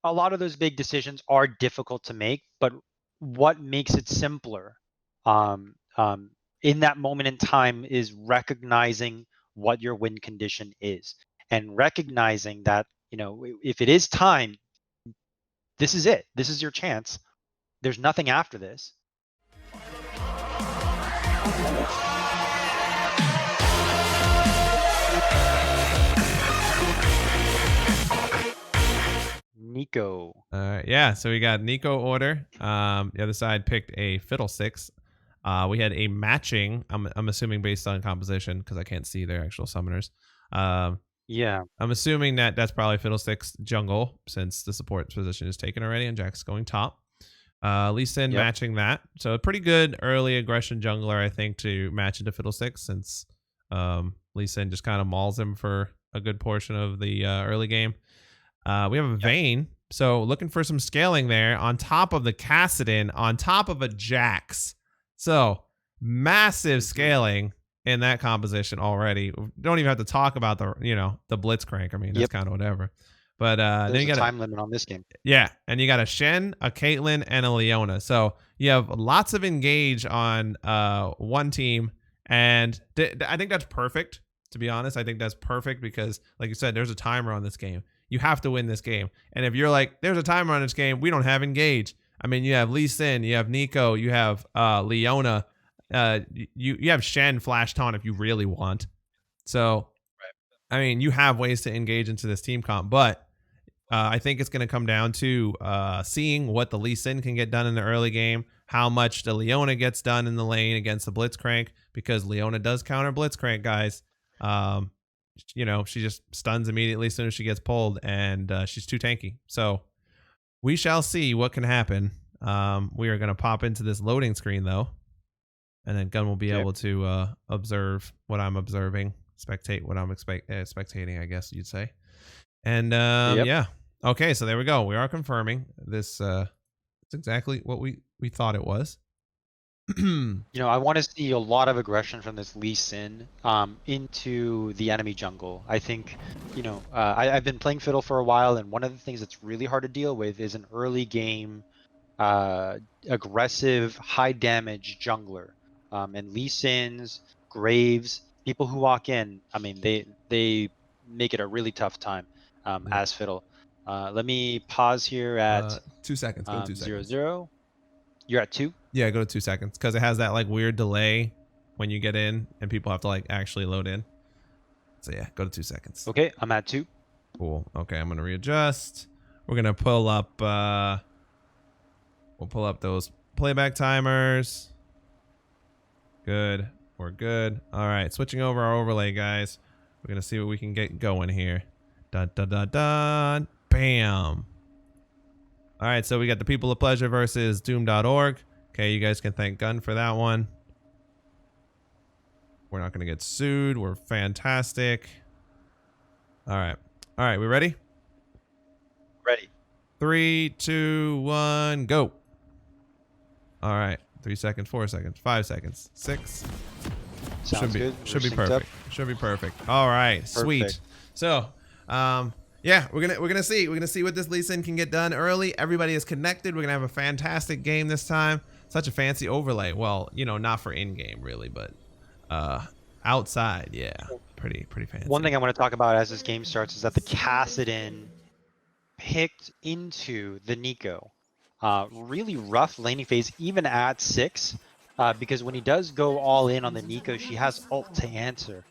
a lot of those big decisions are difficult to make, but what makes it simpler um, um, in that moment in time is recognizing what your win condition is and recognizing that, if it is time, this is it. This is your chance. There's nothing after this. Nico. Yeah, so we got Nico order. The other side picked a Fiddlesticks. We had a matching. I'm assuming based on composition because I can't see their actual summoners. Yeah. I'm assuming that's probably Fiddlesticks jungle since the support position is taken already and Jack's going top. Lee Sin matching that. So a pretty good early aggression jungler, I think, to match into Fiddlesticks since Lee Sin just kind of mauls him for a good portion of the early game. We have a Vayne. So looking for some scaling there on top of the Kassadin, on top of a Jax. So massive scaling in that composition already. Don't even have to talk about the Blitzcrank. I mean, that's kind of whatever. But then you got a time limit on this game. Yeah, and you got a Shen, a Caitlyn, and a Leona. So you have lots of engage on one team, and I think that's perfect. To be honest, I think that's perfect because, like you said, there's a timer on this game. You have to win this game. And if you're like, there's a timer on this game, we don't have engage. I mean, you have Lee Sin, you have Nico, you have Leona, you have Shen flash taunt if you really want. So, I mean, you have ways to engage into this team comp, but I think it's going to come down to seeing what the Lee Sin can get done in the early game, how much the Leona gets done in the lane against the Blitzcrank, because Leona does counter Blitzcrank, guys. She just stuns immediately as soon as she gets pulled, and she's too tanky. So we shall see what can happen. We are going to pop into this loading screen, though, and then Gun will be able to observe what I'm observing, spectate what I'm spectating, I guess you'd say. And yeah. Okay, so there we go. We are confirming this. It's exactly what we thought it was. I want to see a lot of aggression from this Lee Sin into the enemy jungle. I think, I've been playing Fiddle for a while, and one of the things that's really hard to deal with is an early game aggressive, high damage jungler. And Lee Sins, Graves, people who walk in, I mean, they make it a really tough time as Fiddle. Let me pause here at 2 seconds. Go 2 seconds. 0-0. You're at 2? Yeah, go to 2 seconds because it has that like weird delay when you get in and people have to like actually load in. So yeah, go to 2 seconds. Okay, I'm at 2. Cool. Okay, I'm gonna readjust. We're gonna pull up. We'll pull up those playback timers. Good. We're good. All right, switching over our overlay, guys. We're gonna see what we can get going here. Dun dun dun dun. Bam. All right, so we got the People of Pleasure versus Doom.org. Okay, you guys can thank Gun for that one. We're not going to get sued. We're fantastic. All right. All right, we ready? Ready. 3, 2, 1, go. All right. 3 seconds, 4 seconds, 5 seconds, 6. Sounds good. Should be perfect. Should be perfect. All right. Perfect. Sweet. So, yeah, we're gonna see what this Lee Sin can get done early. Everybody is connected. We're gonna have a fantastic game this time. Such a fancy overlay. Well, not for in game really, but outside, yeah, pretty fancy. One thing I want to talk about as this game starts is that the Kassadin picked into the Nico. Really rough laning phase, even at 6, because when he does go all in on the Nico, she has ult to answer.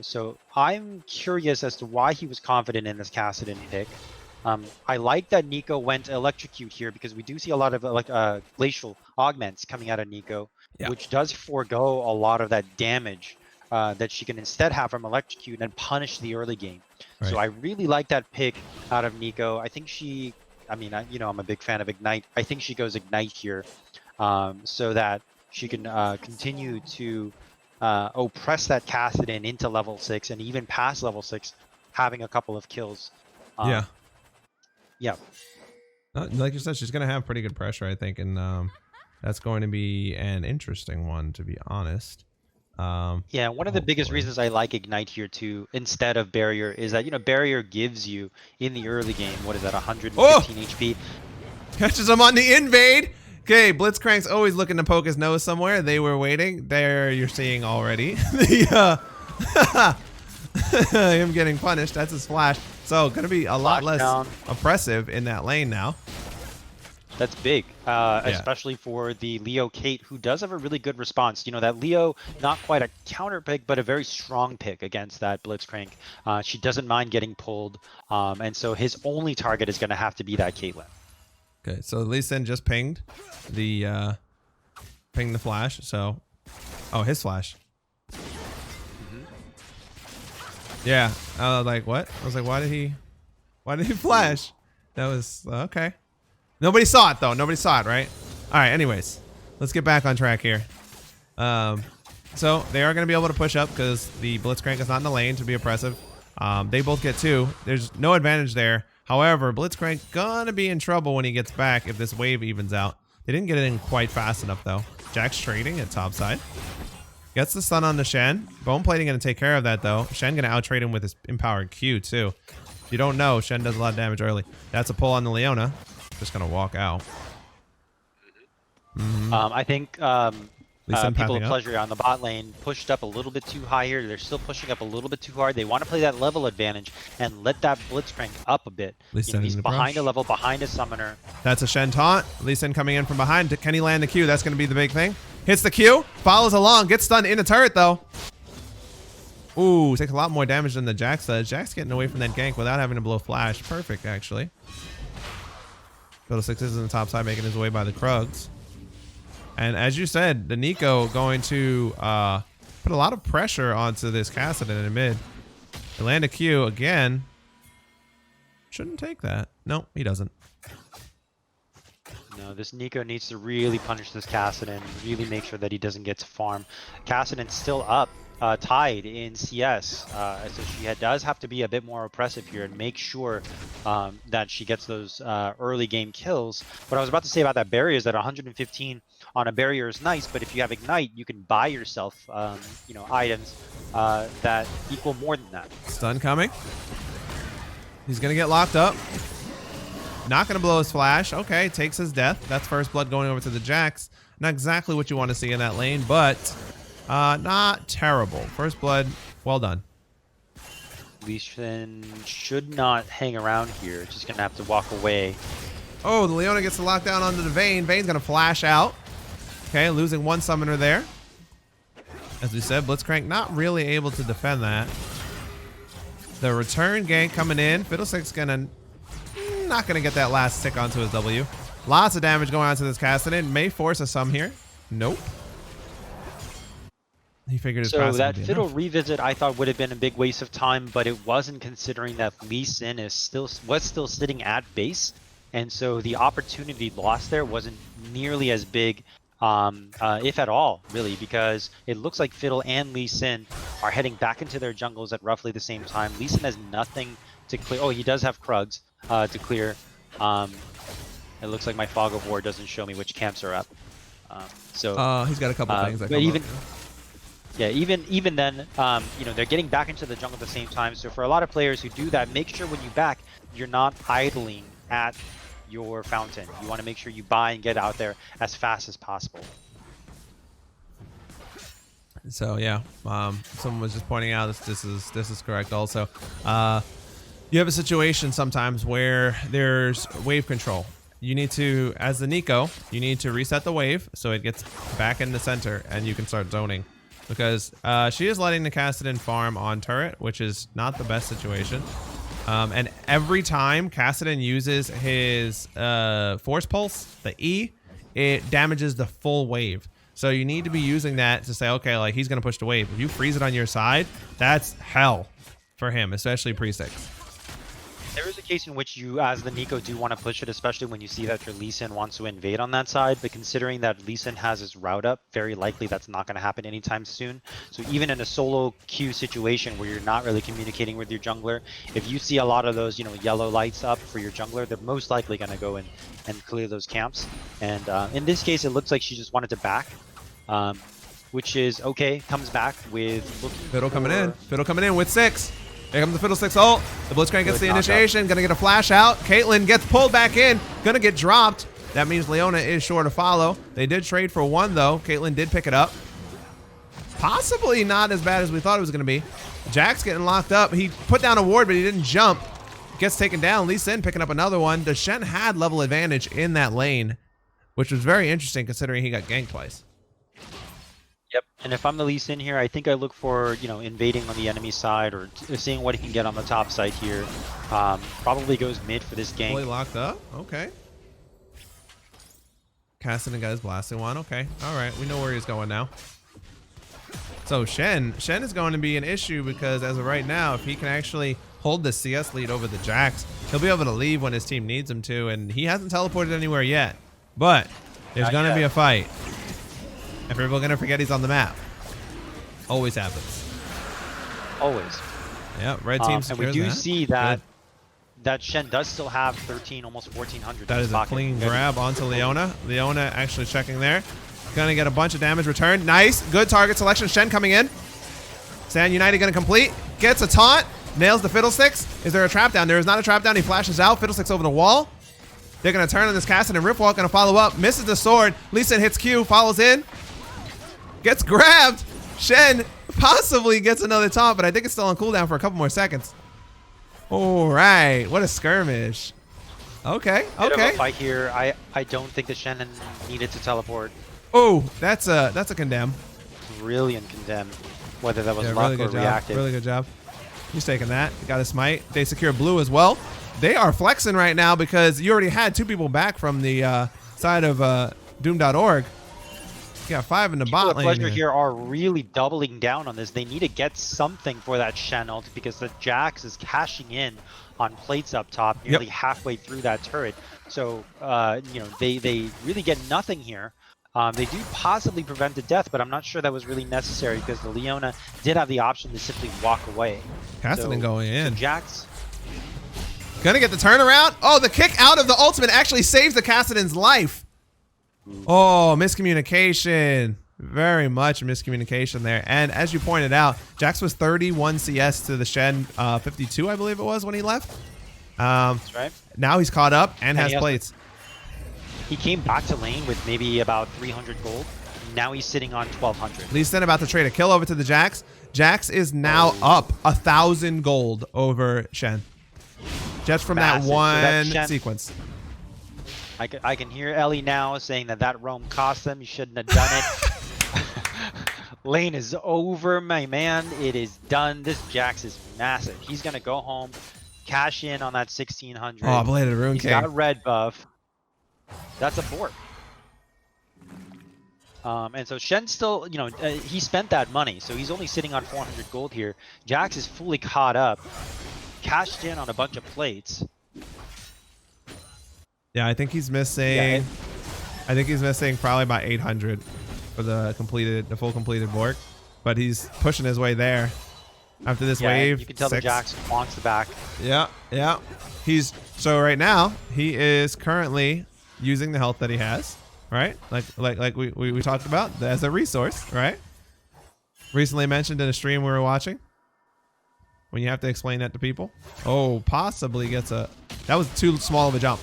So I'm curious as to why he was confident in this Kassadin pick. I like that Nico went Electrocute here because we do see a lot of glacial augments coming out of Nico, which does forego a lot of that damage that she can instead have from Electrocute and punish the early game. Right. So I really like that pick out of Nico. I think I'm a big fan of Ignite. I think she goes Ignite here so that she can continue to oppress that Kassadin into level 6 and even past level 6, having a couple of kills. Yeah. Like you said, she's going to have pretty good pressure, I think, and that's going to be an interesting one, to be honest. Yeah, one of the biggest hopefully. reasons I like Ignite here too, instead of Barrier, is that, Barrier gives you, in the early game, what is that, 115 HP? Catches him on the invade. Okay, Blitzcrank's always looking to poke his nose somewhere. They were waiting. There you're seeing already. Him getting punished. That's his flash. So gonna be a lot less oppressive in that lane now. That's big, especially for the Leo Kate, who does have a really good response. That Leo, not quite a counter pick, but a very strong pick against that Blitzcrank. She doesn't mind getting pulled, and so his only target is going to have to be that Caitlyn. Okay, so Lee Sin just pinged the flash. So, his flash. Yeah, I was like, what? I was like, why did he flash? That was okay. Nobody saw it though. Nobody saw it, right? All right. Anyways, let's get back on track here. So they are going to be able to push up because the Blitzcrank is not in the lane to be oppressive. They both get 2. There's no advantage there. However, Blitzcrank gonna be in trouble when he gets back if this wave evens out. They didn't get it in quite fast enough though. Jack's trading at top side. Gets the stun on the Shen. Bone Plating gonna take care of that though. Shen gonna out trade him with his empowered Q too. If you don't know, Shen does a lot of damage early. That's a pull on the Leona. Just gonna walk out. I think people of up. pleasure on the bot lane pushed up a little bit too high here. They're still pushing up a little bit too hard. They want to play that level advantage and let that Blitzcrank up a bit. He's behind a level, behind a summoner. That's a Shen taunt. Lee Sin coming in from behind. Can he land the Q? That's going to be the big thing. Hits the Q, follows along, gets stunned in the turret though. Ooh, takes a lot more damage than the Jax does. Jax getting away from that gank without having to blow flash. Perfect, actually. Fiddle 6 is in the top side, making his way by the Krugs. And as you said, the Nico going to put a lot of pressure onto this Kassadin in mid. They land a Q again. Shouldn't take that. No, he doesn't. No, this Nico needs to really punish this Kassadin, really make sure that he doesn't get to farm. Kassadin's still up, tied in CS, so she does have to be a bit more oppressive here and make sure that she gets those early game kills. What I was about to say about that barrier is that 115 on a barrier is nice, but if you have Ignite, you can buy yourself, items that equal more than that. Stun coming. He's gonna get locked up. Not gonna blow his flash. Okay, takes his death. That's first blood going over to the Jax. Not exactly what you want to see in that lane, but not terrible. First blood, well done. Lee Sin should not hang around here. Just gonna have to walk away. Oh, the Leona gets the lockdown onto the Vayne. Vayne's gonna flash out. Okay, losing one summoner there. As we said, Blitzcrank not really able to defend that. The return gank coming in. Fiddlestick's not gonna get that last stick onto his W. Lots of damage going on to this Kassadin. May force a sum here. Nope. He figured his So that Fiddle revisit I thought would have been a big waste of time, but it wasn't, considering that Lee Sin was still sitting at base, and so the opportunity lost there wasn't nearly as big, if at all, really, because it looks like Fiddle and Lee Sin are heading back into their jungles at roughly the same time. Lee Sin has nothing to clear. Oh, he does have Krugs to clear. It looks like my Fog of War doesn't show me which camps are up. He's got a couple things that but come even up. yeah, even then, they're getting back into the jungle at the same time. So for a lot of players who do that, make sure when you back, you're not idling at your fountain. You want to make sure you buy and get out there as fast as possible. So yeah, someone was just pointing out this is correct also. You have a situation sometimes where there's wave control. You need to, as the Nico, you need to reset the wave so it gets back in the center and you can start zoning. Because she is letting the Kassadin farm on turret, which is not the best situation. And every time Kassadin uses his Force Pulse, the E, it damages the full wave. So you need to be using that to say, okay, like he's going to push the wave. If you freeze it on your side, that's hell for him, especially pre-6. There is a case in which you, as the Nico, do want to push it, especially when you see that your Lee Sin wants to invade on that side. But considering that Lee Sin has his route up, very likely that's not going to happen anytime soon. So even in a solo queue situation where you're not really communicating with your jungler, if you see a lot of those, yellow lights up for your jungler, they're most likely going to go in and clear those camps. And in this case, it looks like she just wanted to back. which is okay. Comes back with looking Fiddle coming in. for- Fiddle coming in with 6. Here comes the Fiddle 6 ult. The Blitzcrank gets Good the knockup. initiation. Gonna get a flash out. Caitlyn gets pulled back in. Gonna get dropped. That means Leona is sure to follow. They did trade for 1 though. Caitlyn did pick it up. Possibly not as bad as we thought it was gonna be. Jack's getting locked up. He put down a ward, but he didn't jump. Gets taken down. Lee Sin picking up another one. The Shen had level advantage in that lane, which was very interesting considering he got ganked twice. Yep. And if I'm the Lee Sin here, I think I look for, invading on the enemy side or seeing what he can get on the top side here. Probably goes mid for this gank. Fully locked up. Okay. Cassidy got his blasting one. Okay. All right. We know where he's going now. So Shen is going to be an issue because as of right now, if he can actually hold the CS lead over the Jax, he'll be able to leave when his team needs him to, and he hasn't teleported anywhere yet. But there's going to be a fight. And people are going to forget he's on the map. Always happens. Always. Yeah, red team and we secures do that. see that Good. that Shen does still have 13, almost 1400. That in is his a pocket. clean Good. grab onto Leona. Leona actually checking there. Gonna get a bunch of damage returned. Nice. Good target selection. Shen coming in. Sand United gonna complete. Gets a taunt. Nails the Fiddlesticks. Is there a trap down? There is not a trap down. He flashes out. Fiddlesticks over the wall. They're gonna turn on this Cassid and Riftwalk gonna follow up. Misses the sword. Lisa hits Q. Follows in. Gets grabbed. Shen possibly gets another taunt, but I think it's still on cooldown for a couple more seconds. All right. What a skirmish. Okay. Bit of Okay. a fight here. I don't think that Shen needed to teleport. Oh, that's a condemn. Brilliant condemn. Whether that was Yeah, luck really or good job. reactive. Really good job. He's taking that. Got a smite. They secure blue as well. They are flexing right now because you already had 2 people back from the side of Doom.org. You got 5 in the People bot at lane. Pleasure here are really doubling down on this. They need to get something for that Shen ult because the Jax is cashing in on plates up top nearly halfway through that turret. So, they really get nothing here. They do possibly prevent a death, but I'm not sure that was really necessary because the Leona did have the option to simply walk away. Cassidy going in. So Jax, Gonna get the turnaround. Oh, the kick out of the ultimate actually saves the Cassidon's life. Oh, miscommunication. Very much miscommunication there. And as you pointed out, Jax was 31 CS to the Shen 52, I believe it was when he left. that's right. Now he's caught up and has he has- plates. He came back to lane with maybe about 300 gold. Now he's sitting on 1200. Lee Sin about to trade a kill over to the Jax. Jax is now up 1,000 gold over Shen. Just from Massive. that So one that Shen- sequence. I can hear Ellie now saying that roam cost them. You shouldn't have done it. Lane is over, my man. It is done. This Jax is massive. He's going to go home, cash in on that 1600. Oh, Bladed Rune He's King. got a red buff. That's a 4. And so Shen still, he spent that money. So he's only sitting on 400 gold here. Jax is fully caught up. Cashed in on a bunch of plates. Yeah, I think he's missing. Yeah, I think he's missing probably about 800 for the full completed Bork, but he's pushing his way there. After this wave, you can tell 6. the Jax wants the back. Yeah. So right now he is currently using the health that he has, right? Like we talked about as a resource, right? Recently mentioned in a stream we were watching. When you have to explain that to people. Oh, possibly gets a. That was too small of a jump.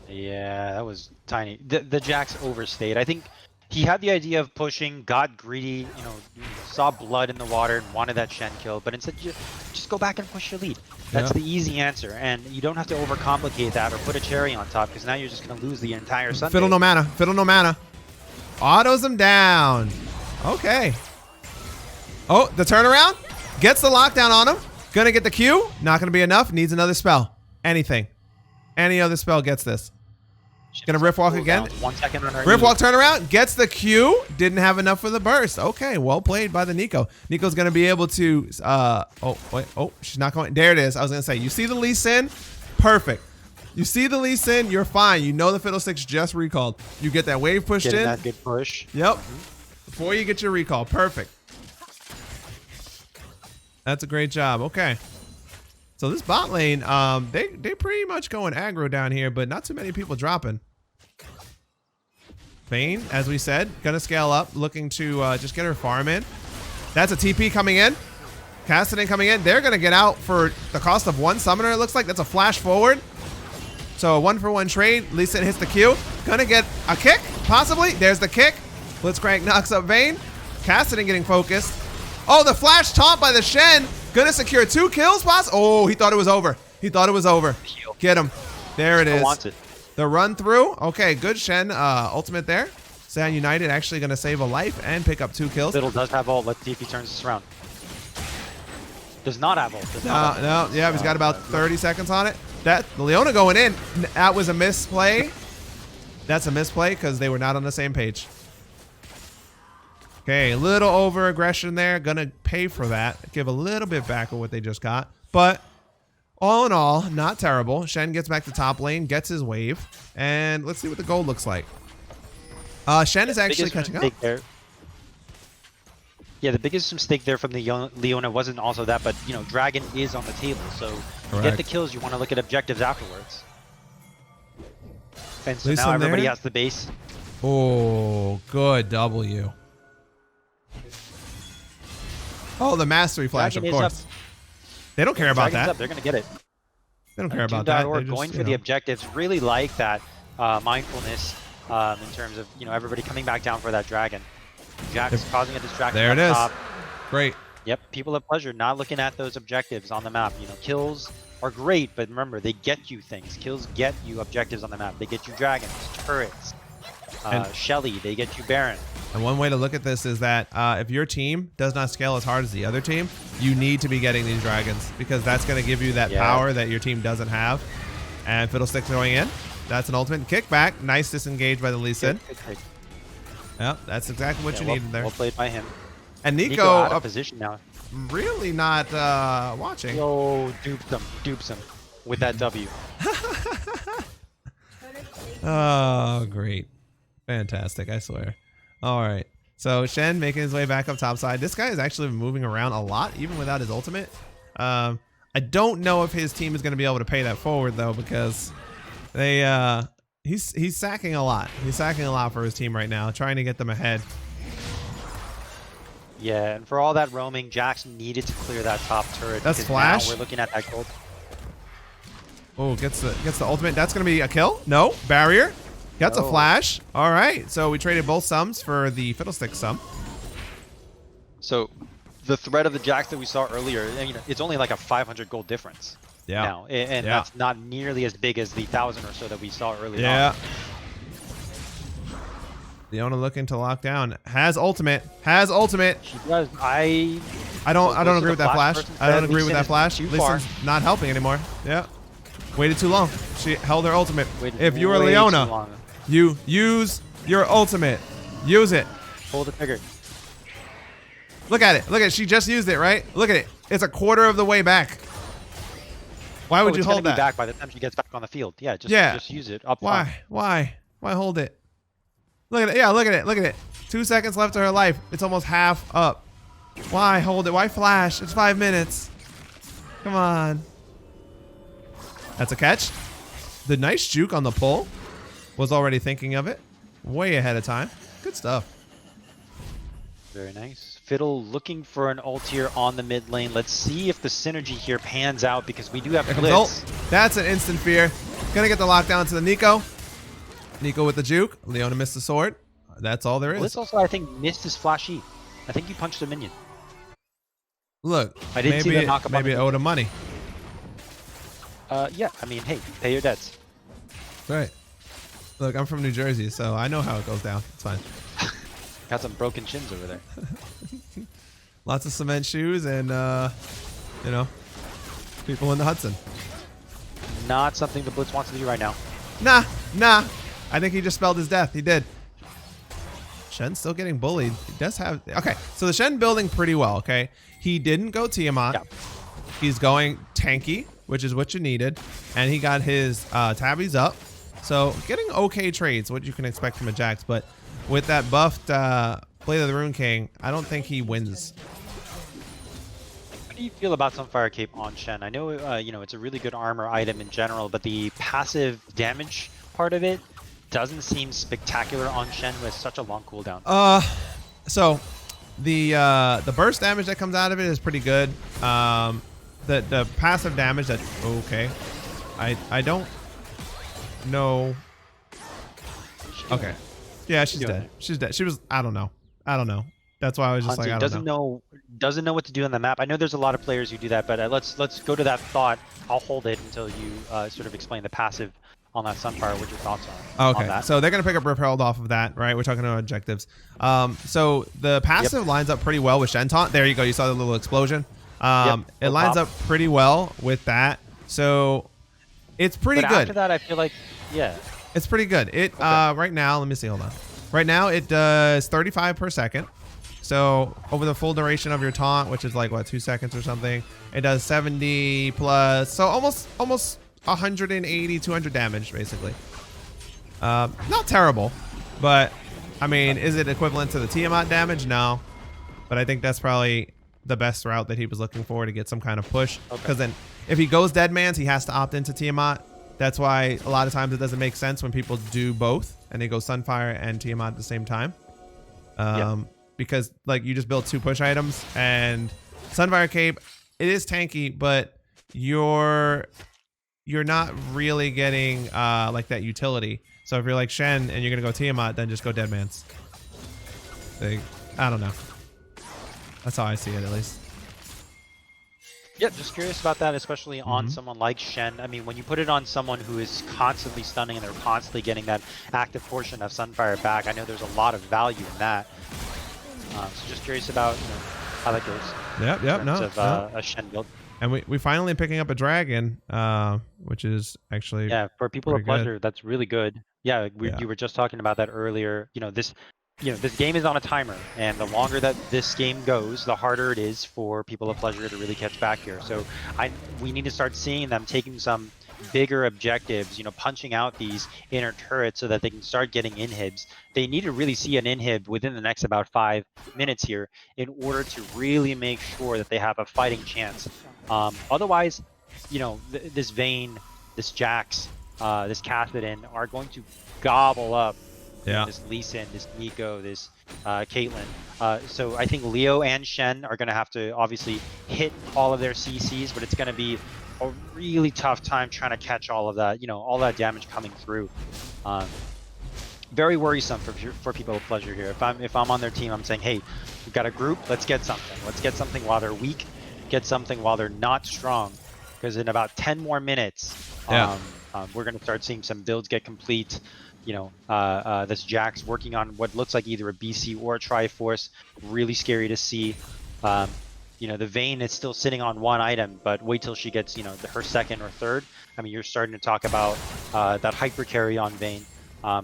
Yeah, that was tiny. The Jax overstayed. I think he had the idea of pushing, got greedy, saw blood in the water and wanted that Shen kill, but instead just go back and push your lead. That's the easy answer, and you don't have to overcomplicate that or put a cherry on top because now you're just going to lose the entire Sunday. Fiddle no mana. Autos him down. Okay. Oh, the turnaround. Gets the lockdown on him. Gonna get the Q. Not gonna be enough. Needs another spell. Anything. Any other spell gets this. Gonna Riftwalk again. 1 second on our Riftwalk turnaround. Gets the Q. Didn't have enough for the burst. Okay, well played by the Nico. Nico's gonna be able to. She's not going. There it is. I was gonna say. You see the Lee Sin? Perfect. You see the Lee Sin? You're fine. You know the Fiddlesticks just recalled. You get that wave pushed Getting in. that good push. Yep. Before you get your recall. Perfect. That's a great job. Okay. So this bot lane, they pretty much going aggro down here, but not too many people dropping. Vayne, as we said, gonna scale up, looking to just get her farm in. That's a TP coming in. Kassadin coming in. They're gonna get out for the cost of 1 summoner, it looks like. That's a flash forward. So a 1-for-1 trade. Lee Sin hits the Q. Gonna get a kick, possibly. There's the kick. Blitzcrank knocks up Vayne. Kassadin getting focused. Oh, the flash taunt by the Shen. Gonna secure 2 kills, boss. Oh, he thought it was over. He thought it was over. Get him. There it is. Wants it. The run through. Okay, good Shen ultimate there. Saiyan United actually going to save a life and pick up 2 kills. Fiddle does have ult. Let's see if he turns this around. Does not have ult. No, yeah, he's got about 30 seconds on it. That Leona going in. That was a misplay. That's a misplay because they were not on the same page. Okay, a little over aggression there. Gonna pay for that. Give a little bit back of what they just got. But all in all, not terrible. Shen gets back to top lane, gets his wave, and let's see what the gold looks like. Shen is actually catching up. Yeah, the biggest mistake there from the Leona wasn't also that, but you know, Dragon is on the table, so to get the kills, you want to look at objectives afterwards. And so now everybody has the base. Oh, good W. Oh, the mastery flash, of course. They don't care about that. They're gonna get it. They don't care about that. They're going for the objectives. Really like that mindfulness in terms of, you know, everybody coming back down for that dragon. Jack's causing a distraction. There it is. Top. Great. Yep, people have pleasure not looking at those objectives on the map. You know, kills are great, but remember, they get you things. Kills get you objectives on the map. They get you dragons, turrets, Shelly, they get you Baron. And one way to look at this is that if your team does not scale as hard as the other team, you need to be getting these dragons because that's going to give you that power that your team doesn't have. And Fiddlestick's going in. That's an ultimate kickback. Nice disengage by the Lee Sin. Yep, that's exactly what you needed there. Well played by him. And Nico out of position now. Really not watching. Oh, dupes him with that W. Oh, great. Fantastic, I swear. All right. So Shen making his way back up top side. This guy is actually moving around a lot, even without his ultimate. I don't know if his team is going to be able to pay that forward, though, because they he's sacking a lot. He's sacking a lot for his team right now, trying to get them ahead. Yeah, and for all that roaming, Jax needed to clear that top turret. That's flash. Now we're looking at that gold. Oh, gets the ultimate. That's going to be a kill. No, barrier. That's a flash. All right, so we traded both sums for the Fiddlestick sum. So the threat of the Jax that we saw earlier, you know, it's only like a 500 gold difference. Yeah. Now, and that's not nearly as big as the 1,000 or so that we saw earlier. Yeah. Leona looking to lock down. Has ultimate. Has ultimate. She does. I don't agree with that flash. I don't agree with that flash. Lee Sin's not helping anymore. Yeah. Waited too long. She held her ultimate. If you were Leona, you use your ultimate. Use it. Pull the trigger. Look at it. Look at it. She just used it, right? Look at it. It's a quarter of the way back. Why would you hold that? Be back by the time she gets back on the field. Yeah, just use it up front. Why hold it? Look at it. Yeah, look at it. Look at it. 2 seconds left of her life. It's almost half up. Why hold it? Why flash? It's 5 minutes. Come on. That's a catch. The nice juke on the pull. Was already thinking of it. Way ahead of time. Good stuff. Very nice. Fiddle looking for an ult here on the mid lane. Let's see if the synergy here pans out because we do have Blitz. That's an instant fear. Gonna get the lockdown to the Nico. Nico with the juke. Leona missed the sword. That's all there is. Blitz also, I think, missed his flash E. I think he punched a minion. Look, I didn't see the knock up. Maybe it owed him money. Yeah, I mean, hey, pay your debts. Right. Look, I'm from New Jersey, so I know how it goes down. It's fine. Got some broken chins over there. Lots of cement shoes and, you know, people in the Hudson. Not something the Blitz wants to do right now. Nah. I think he just spelled his death. He did. Shen's still getting bullied. He does have... Okay, so the Shen building pretty well, okay? He didn't go Tiamat. Yeah. He's going tanky, which is what you needed. And he got his tabbies up. So getting okay trades, what you can expect from a Jax. But with that buffed Blade of the Rune King, I don't think he wins. How do you feel about Sunfire Cape on Shen? I know, you know, it's a really good armor item in general, but the passive damage part of it doesn't seem spectacular on Shen with such a long cooldown. So the burst damage that comes out of it is pretty good. The passive damage that okay. I don't know. Okay. Yeah, she's dead. She's dead. She was I don't know. That's why I was just like I don't know. Doesn't know what to do on the map. I know there's a lot of players who do that, but let's go to that thought. I'll hold it until you sort of explain the passive on that Sunfire. What your thoughts are? Okay, on that. So they're gonna pick up Rip Herald off of that, right? We're talking about objectives. So the passive lines up pretty well with Shen Taunt. There you go. You saw the little explosion. It lines up pretty well with that. So it's pretty good. After that, I feel like it's pretty good. It right now. Let me see. Hold on. Right now it does 35 per second. So over the full duration of your taunt, which is like what 2 seconds or something, it does 70 plus. So almost 180, 200 damage basically. Not terrible, but I mean, is it equivalent to the Tiamat damage? No, but I think that's probably the best route that he was looking for to get some kind of push. Because then if he goes Deadman's, he has to opt into Tiamat. That's why a lot of times it doesn't make sense when people do both and they go Sunfire and Tiamat at the same time. Because like you just build 2 push items and Sunfire Cape, it is tanky, but you're not really getting like that utility. So if you're like Shen and you're gonna go Tiamat, then just go Deadman's. I don't know. That's how I see it, at least. Yeah, just curious about that, especially on someone like Shen. I mean, when you put it on someone who is constantly stunning and they're constantly getting that active portion of Sunfire back, I know there's a lot of value in that. So just curious about how that goes. Yep. A Shen build. And we finally picking up a dragon, which is actually for people of pleasure, that's really good. Yeah, you were just talking about that earlier. This game is on a timer, and the longer that this game goes, the harder it is for people of pleasure to really catch back here. So we need to start seeing them taking some bigger objectives, punching out these inner turrets so that they can start getting inhibs. They need to really see an inhib within the next about 5 minutes here in order to really make sure that they have a fighting chance. Otherwise, this Vayne, this Jax, this Catherine are going to gobble up this Lee Sin, this Nico, this Caitlyn. So I think Leo and Shen are going to have to obviously hit all of their CCs, but it's going to be a really tough time trying to catch all of that, all that damage coming through. Very worrisome for people of pleasure here. If I'm on their team, I'm saying, hey, we've got a group. Let's get something. Let's get something while they're weak. Get something while they're not strong. Because in about 10 more minutes, we're going to start seeing some builds get complete. This Jax working on what looks like either a BC or a Triforce. Really scary to see. The Vayne is still sitting on 1 item, but wait till she gets, her second or third. I mean, you're starting to talk about that hyper carry on Vayne,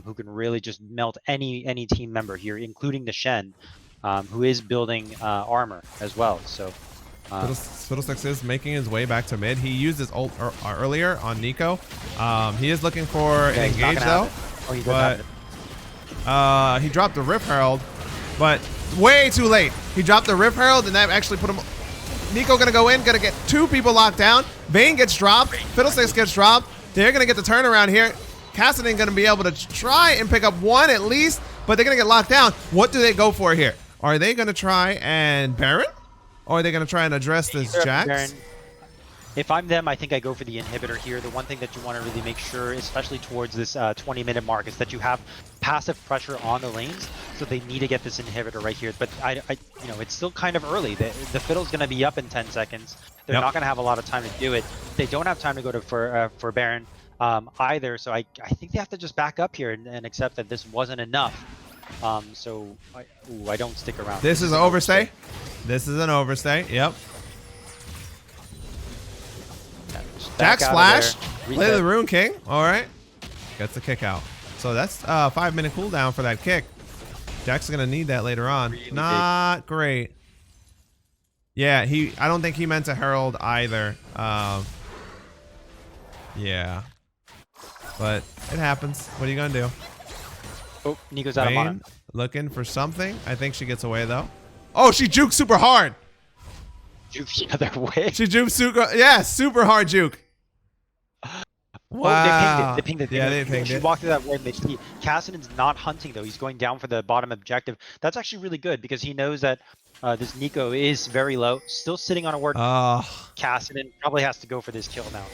who can really just melt any team member here, including the Shen, who is building armor as well. So Fiddlesticks is making his way back to mid. He used his ult earlier on Nico. He is looking for an engage though. He does but he dropped the Rip Herald, but way too late. He dropped the Rip Herald, and that actually put him. Nico gonna go in, gonna get 2 people locked down. Vayne gets dropped. Fiddlesticks gets dropped. They're gonna get the turnaround here. Cassidy gonna be able to try and pick up 1 at least, but they're gonna get locked down. What do they go for here? Are they gonna try and Baron? Or are they going to try and address this Jax? If I'm them, I think I go for the inhibitor here. The one thing that you want to really make sure, especially towards this 20-minute mark, is that you have passive pressure on the lanes. So they need to get this inhibitor right here. But it's still kind of early. The Fiddle's going to be up in 10 seconds. They're not going to have a lot of time to do it. They don't have time to go for Baron either. So I think they have to just back up here and accept that this wasn't enough. I don't stick around. This is an overstay. This is an overstay. Yep. Jax flash. Play the Rune King. All right. Gets the kick out. So that's a 5-minute cooldown for that kick. Jax is gonna need that later on. Really not big. Great. Yeah, I don't think he meant to Herald either. Yeah. But it happens. What are you gonna do? Oh, Nico's out of mana. Looking for something. I think she gets away though. Oh, she juked super hard. Juke the other way. She juked super hard juke. Wow. Oh, they pinged it. Yeah, they pinged She it. walked through that ward and they see Kassadin's not hunting though. He's going down for the bottom objective. That's actually really good because he knows that this Nico is very low, still sitting on a ward. Oh, Kassadin probably has to go for this kill now.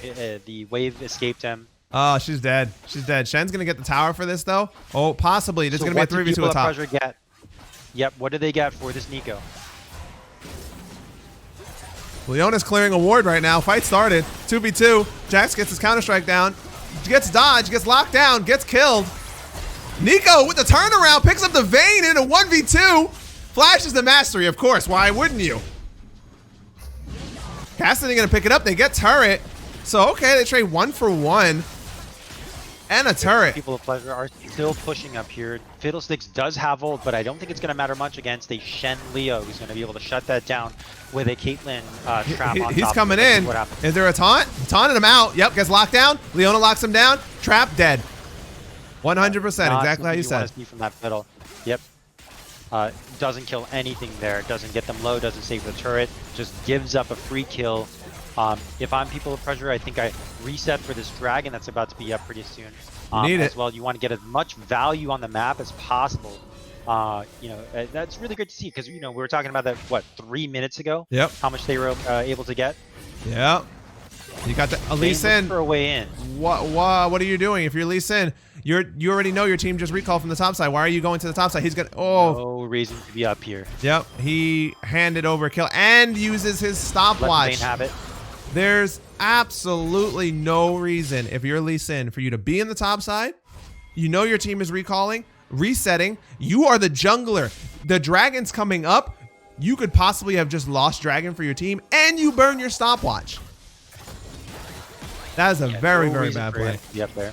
The wave escaped him. oh, she's dead. She's dead. Shen's gonna get the tower for this though. Oh, possibly. There's gonna be a 3v2 at top. Get? Yep. What do they get for this Nico? Leona's clearing a ward right now. Fight started. 2v2. Jax gets his counter-strike down. Gets dodged. Gets locked down. Gets killed. Nico with the turnaround. Picks up the Vayne in a 1v2. Flashes the mastery, of course. Why wouldn't you? Kassadin gonna pick it up. They get turret. So, okay, they trade 1 for 1. And a turret. People of Pleasure are still pushing up here. Fiddlesticks does have ult, but I don't think it's going to matter much against a Shen Leo who's going to be able to shut that down with a Caitlyn trap on He's top. coming in. Is there a taunt? Taunted him out. Yep, gets locked down. Leona locks him down. Trap dead. 100%, exactly how you said. Want to see from that fiddle. Yep. Doesn't kill anything there. Doesn't get them low. Doesn't save the turret. Just gives up a free kill. If I'm People of Pleasure, I think I reset for this dragon that's about to be up pretty soon. Need it. As well, you want to get as much value on the map as possible. That's really great to see because we were talking about that 3 minutes ago. Yep. How much they were able to get. Yep. You got the Lee Sin. For a way in. What are you doing? If you're Lee Sin, you already know your team just recalled from the top side. Why are you going to the top side? He's gonna. Oh. No reason to be up here. Yep. He handed over kill and uses his stopwatch. Let Vayne have it. There's absolutely no reason if you're Lee Sin for you to be in the top side. You know your team is recalling, resetting. You are the jungler. The dragon's coming up. You could possibly have just lost dragon for your team and you burn your stopwatch. That is a very bad play. Yep, there.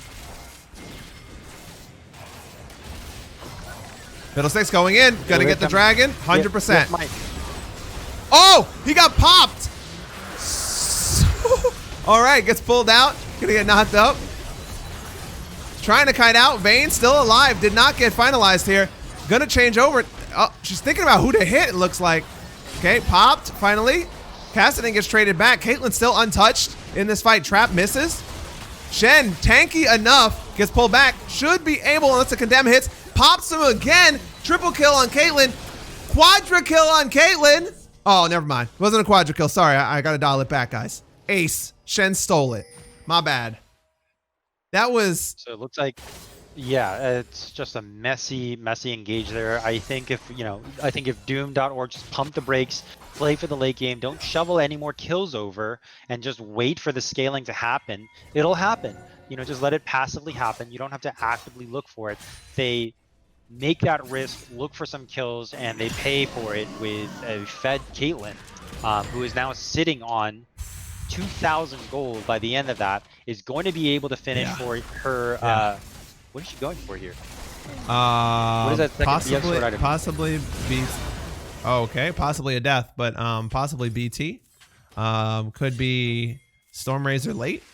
Fiddlesticks going in. Gonna get the dragon. 100%. Yep, oh, he got popped. All right, gets pulled out. Gonna get knocked up. Trying to kite out. Vayne still alive. Did not get finalized here. Gonna change over. Oh, she's thinking about who to hit, it looks like. Okay, popped, finally. Kassadin gets traded back. Caitlyn still untouched in this fight. Trap misses. Shen, tanky enough, gets pulled back. Should be able, unless the condemn hits. Pops him again. Triple kill on Caitlyn. Quadra kill on Caitlyn. Oh, never mind. It wasn't a quadra kill. Sorry, I gotta dial it back, guys. Ace. Shen stole it. My bad. That was... So it looks like, yeah, it's just a messy engage there. I think if Doom.org just pump the brakes, play for the late game, don't shovel any more kills over, and just wait for the scaling to happen, it'll happen. Just let it passively happen. You don't have to actively look for it. They make that risk, look for some kills, and they pay for it with a fed Caitlyn, who is now sitting on 2,000 gold by the end of that, is going to be able to finish for her. What is she going for here? What is that second possibly BT. Oh, okay, possibly a death, but possibly BT. Could be Stormrazor late.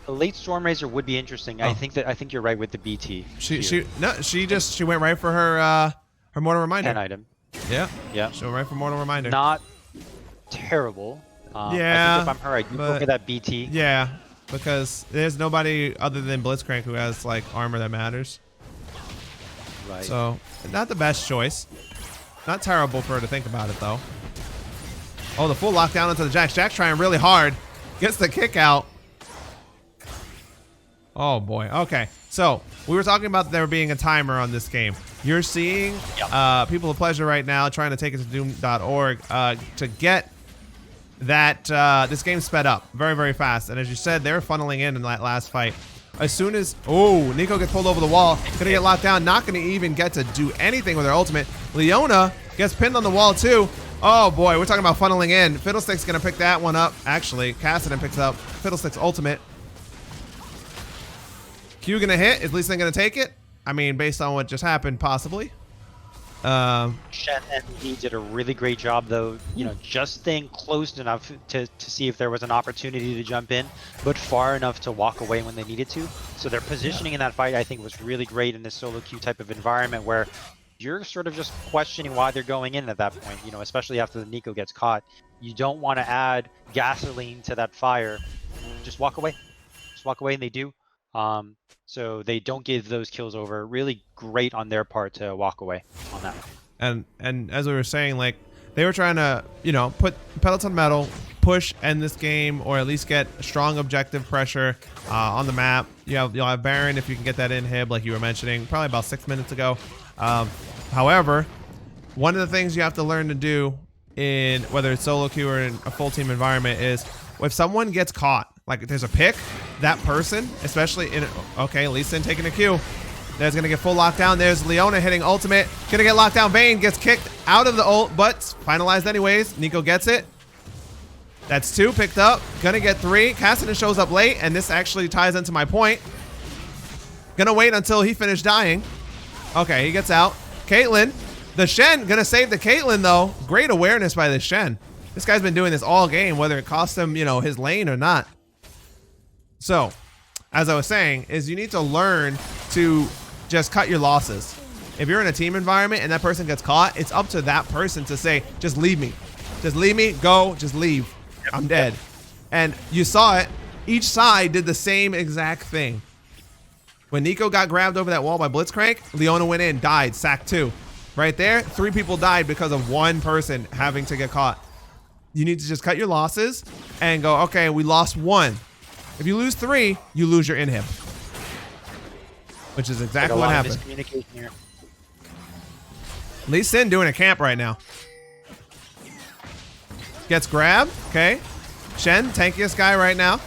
A late Stormrazor would be interesting. Oh. I think you're right with the BT. She went right for her Mortal Reminder. 10 item. Yeah. Yeah. She went right for Mortal Reminder. Not terrible. Yeah. I think if I'm her, I do go for that BT. Yeah, because there's nobody other than Blitzcrank who has like armor that matters. Right. So not the best choice. Not terrible for her to think about it though. Oh, the full lockdown into the Jax. Jax trying really hard. Gets the kick out. Oh boy. Okay. So we were talking about there being a timer on this game. You're seeing People of Pleasure right now trying to take it to Doom.org to get that this game sped up very, very fast. And as you said, they're funneling in that last fight. As soon as, Nico gets pulled over the wall, gonna get locked down, not gonna even get to do anything with her ultimate. Leona gets pinned on the wall too. Oh boy, we're talking about funneling in. Fiddlestick's gonna pick that one up. Actually, Kassadin picks up Fiddlestick's ultimate. Q gonna hit. Is Lee Sin gonna take it? I mean, based on what just happened, possibly. Shen and he did a really great job, though. Just staying close enough to see if there was an opportunity to jump in, but far enough to walk away when they needed to. So their positioning in that fight, I think, was really great in this solo queue type of environment where you're sort of just questioning why they're going in at that point. Especially after the Nico gets caught, you don't want to add gasoline to that fire. Just walk away. to walk away, and they do. So they don't give those kills over. Really great on their part to walk away on that. And as we were saying, like, they were trying to, you know, put pedal to the metal, push, end this game, or at least get strong objective pressure on the map. You'll have Baron if you can get that inhib, like you were mentioning, probably about 6 minutes ago. However, one of the things you have to learn to do in whether it's solo queue or in a full team environment is if someone gets caught, like if there's a pick, that person, especially in, okay, Lee Sin taking a Q. There's going to get full lockdown. There's Leona hitting ultimate. Going to get locked down. Vayne gets kicked out of the ult, but finalized anyways. Nico gets it. That's 2 picked up. Going to get 3. Cassidy shows up late, and this actually ties into my point. Going to wait until he finished dying. Okay, he gets out. Caitlyn. The Shen going to save the Caitlyn, though. Great awareness by the Shen. This guy's been doing this all game, whether it costs him, you know, his lane or not. So, as I was saying, is you need to learn to just cut your losses. If you're in a team environment and that person gets caught, it's up to that person to say, just leave me. Just leave me, go, just leave. I'm dead. And you saw it. Each side did the same exact thing. When Nico got grabbed over that wall by Blitzcrank, Leona went in, died, sack 2. Right there, 3 people died because of one person having to get caught. You need to just cut your losses and go, okay, we lost 1. If you lose 3, you lose your inhib. Which is exactly what happened. Miscommunication here. Lee Sin doing a camp right now. Gets grabbed. Okay. Shen, tankiest guy right now.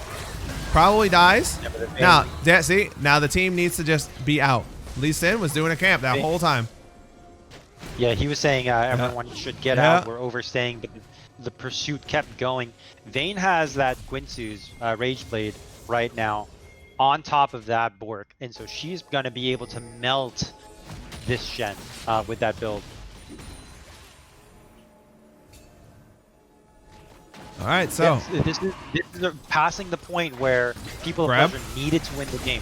Probably dies. Now, see, now the team needs to just be out. Lee Sin was doing a camp that whole time. Yeah, he was saying everyone should get out. We're overstaying, but the pursuit kept going. Vayne has that Guinsoo's Rage Blade right now on top of that Bork, and so she's going to be able to melt this Shen with that build. All right, so this is passing the point where people of Pleasure needed to win the game.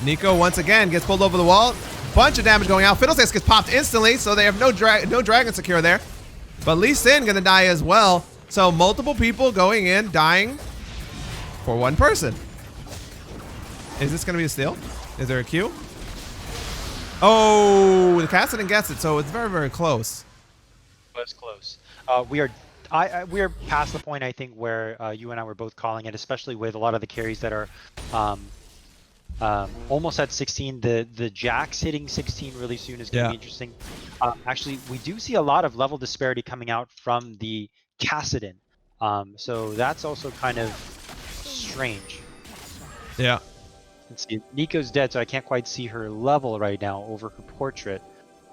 Nico once again gets pulled over the wall. Bunch of damage going out. Fiddlesticks gets popped instantly, so they have no dragon secure there. But Lee Sin gonna die as well. So multiple people going in, dying for one person. Is this gonna be a steal? Is there a Q? Oh, the Cassidy gets it, so it's very, very close. It was close. We are past the point, I think, where you and I were both calling it, especially with a lot of the carries that are almost at 16. The Jax hitting 16 really soon is going to be interesting. Actually, we do see a lot of level disparity coming out from the Cassidy. So that's also kind of strange. Yeah. Let's see. Nico's dead, so I can't quite see her level right now over her portrait.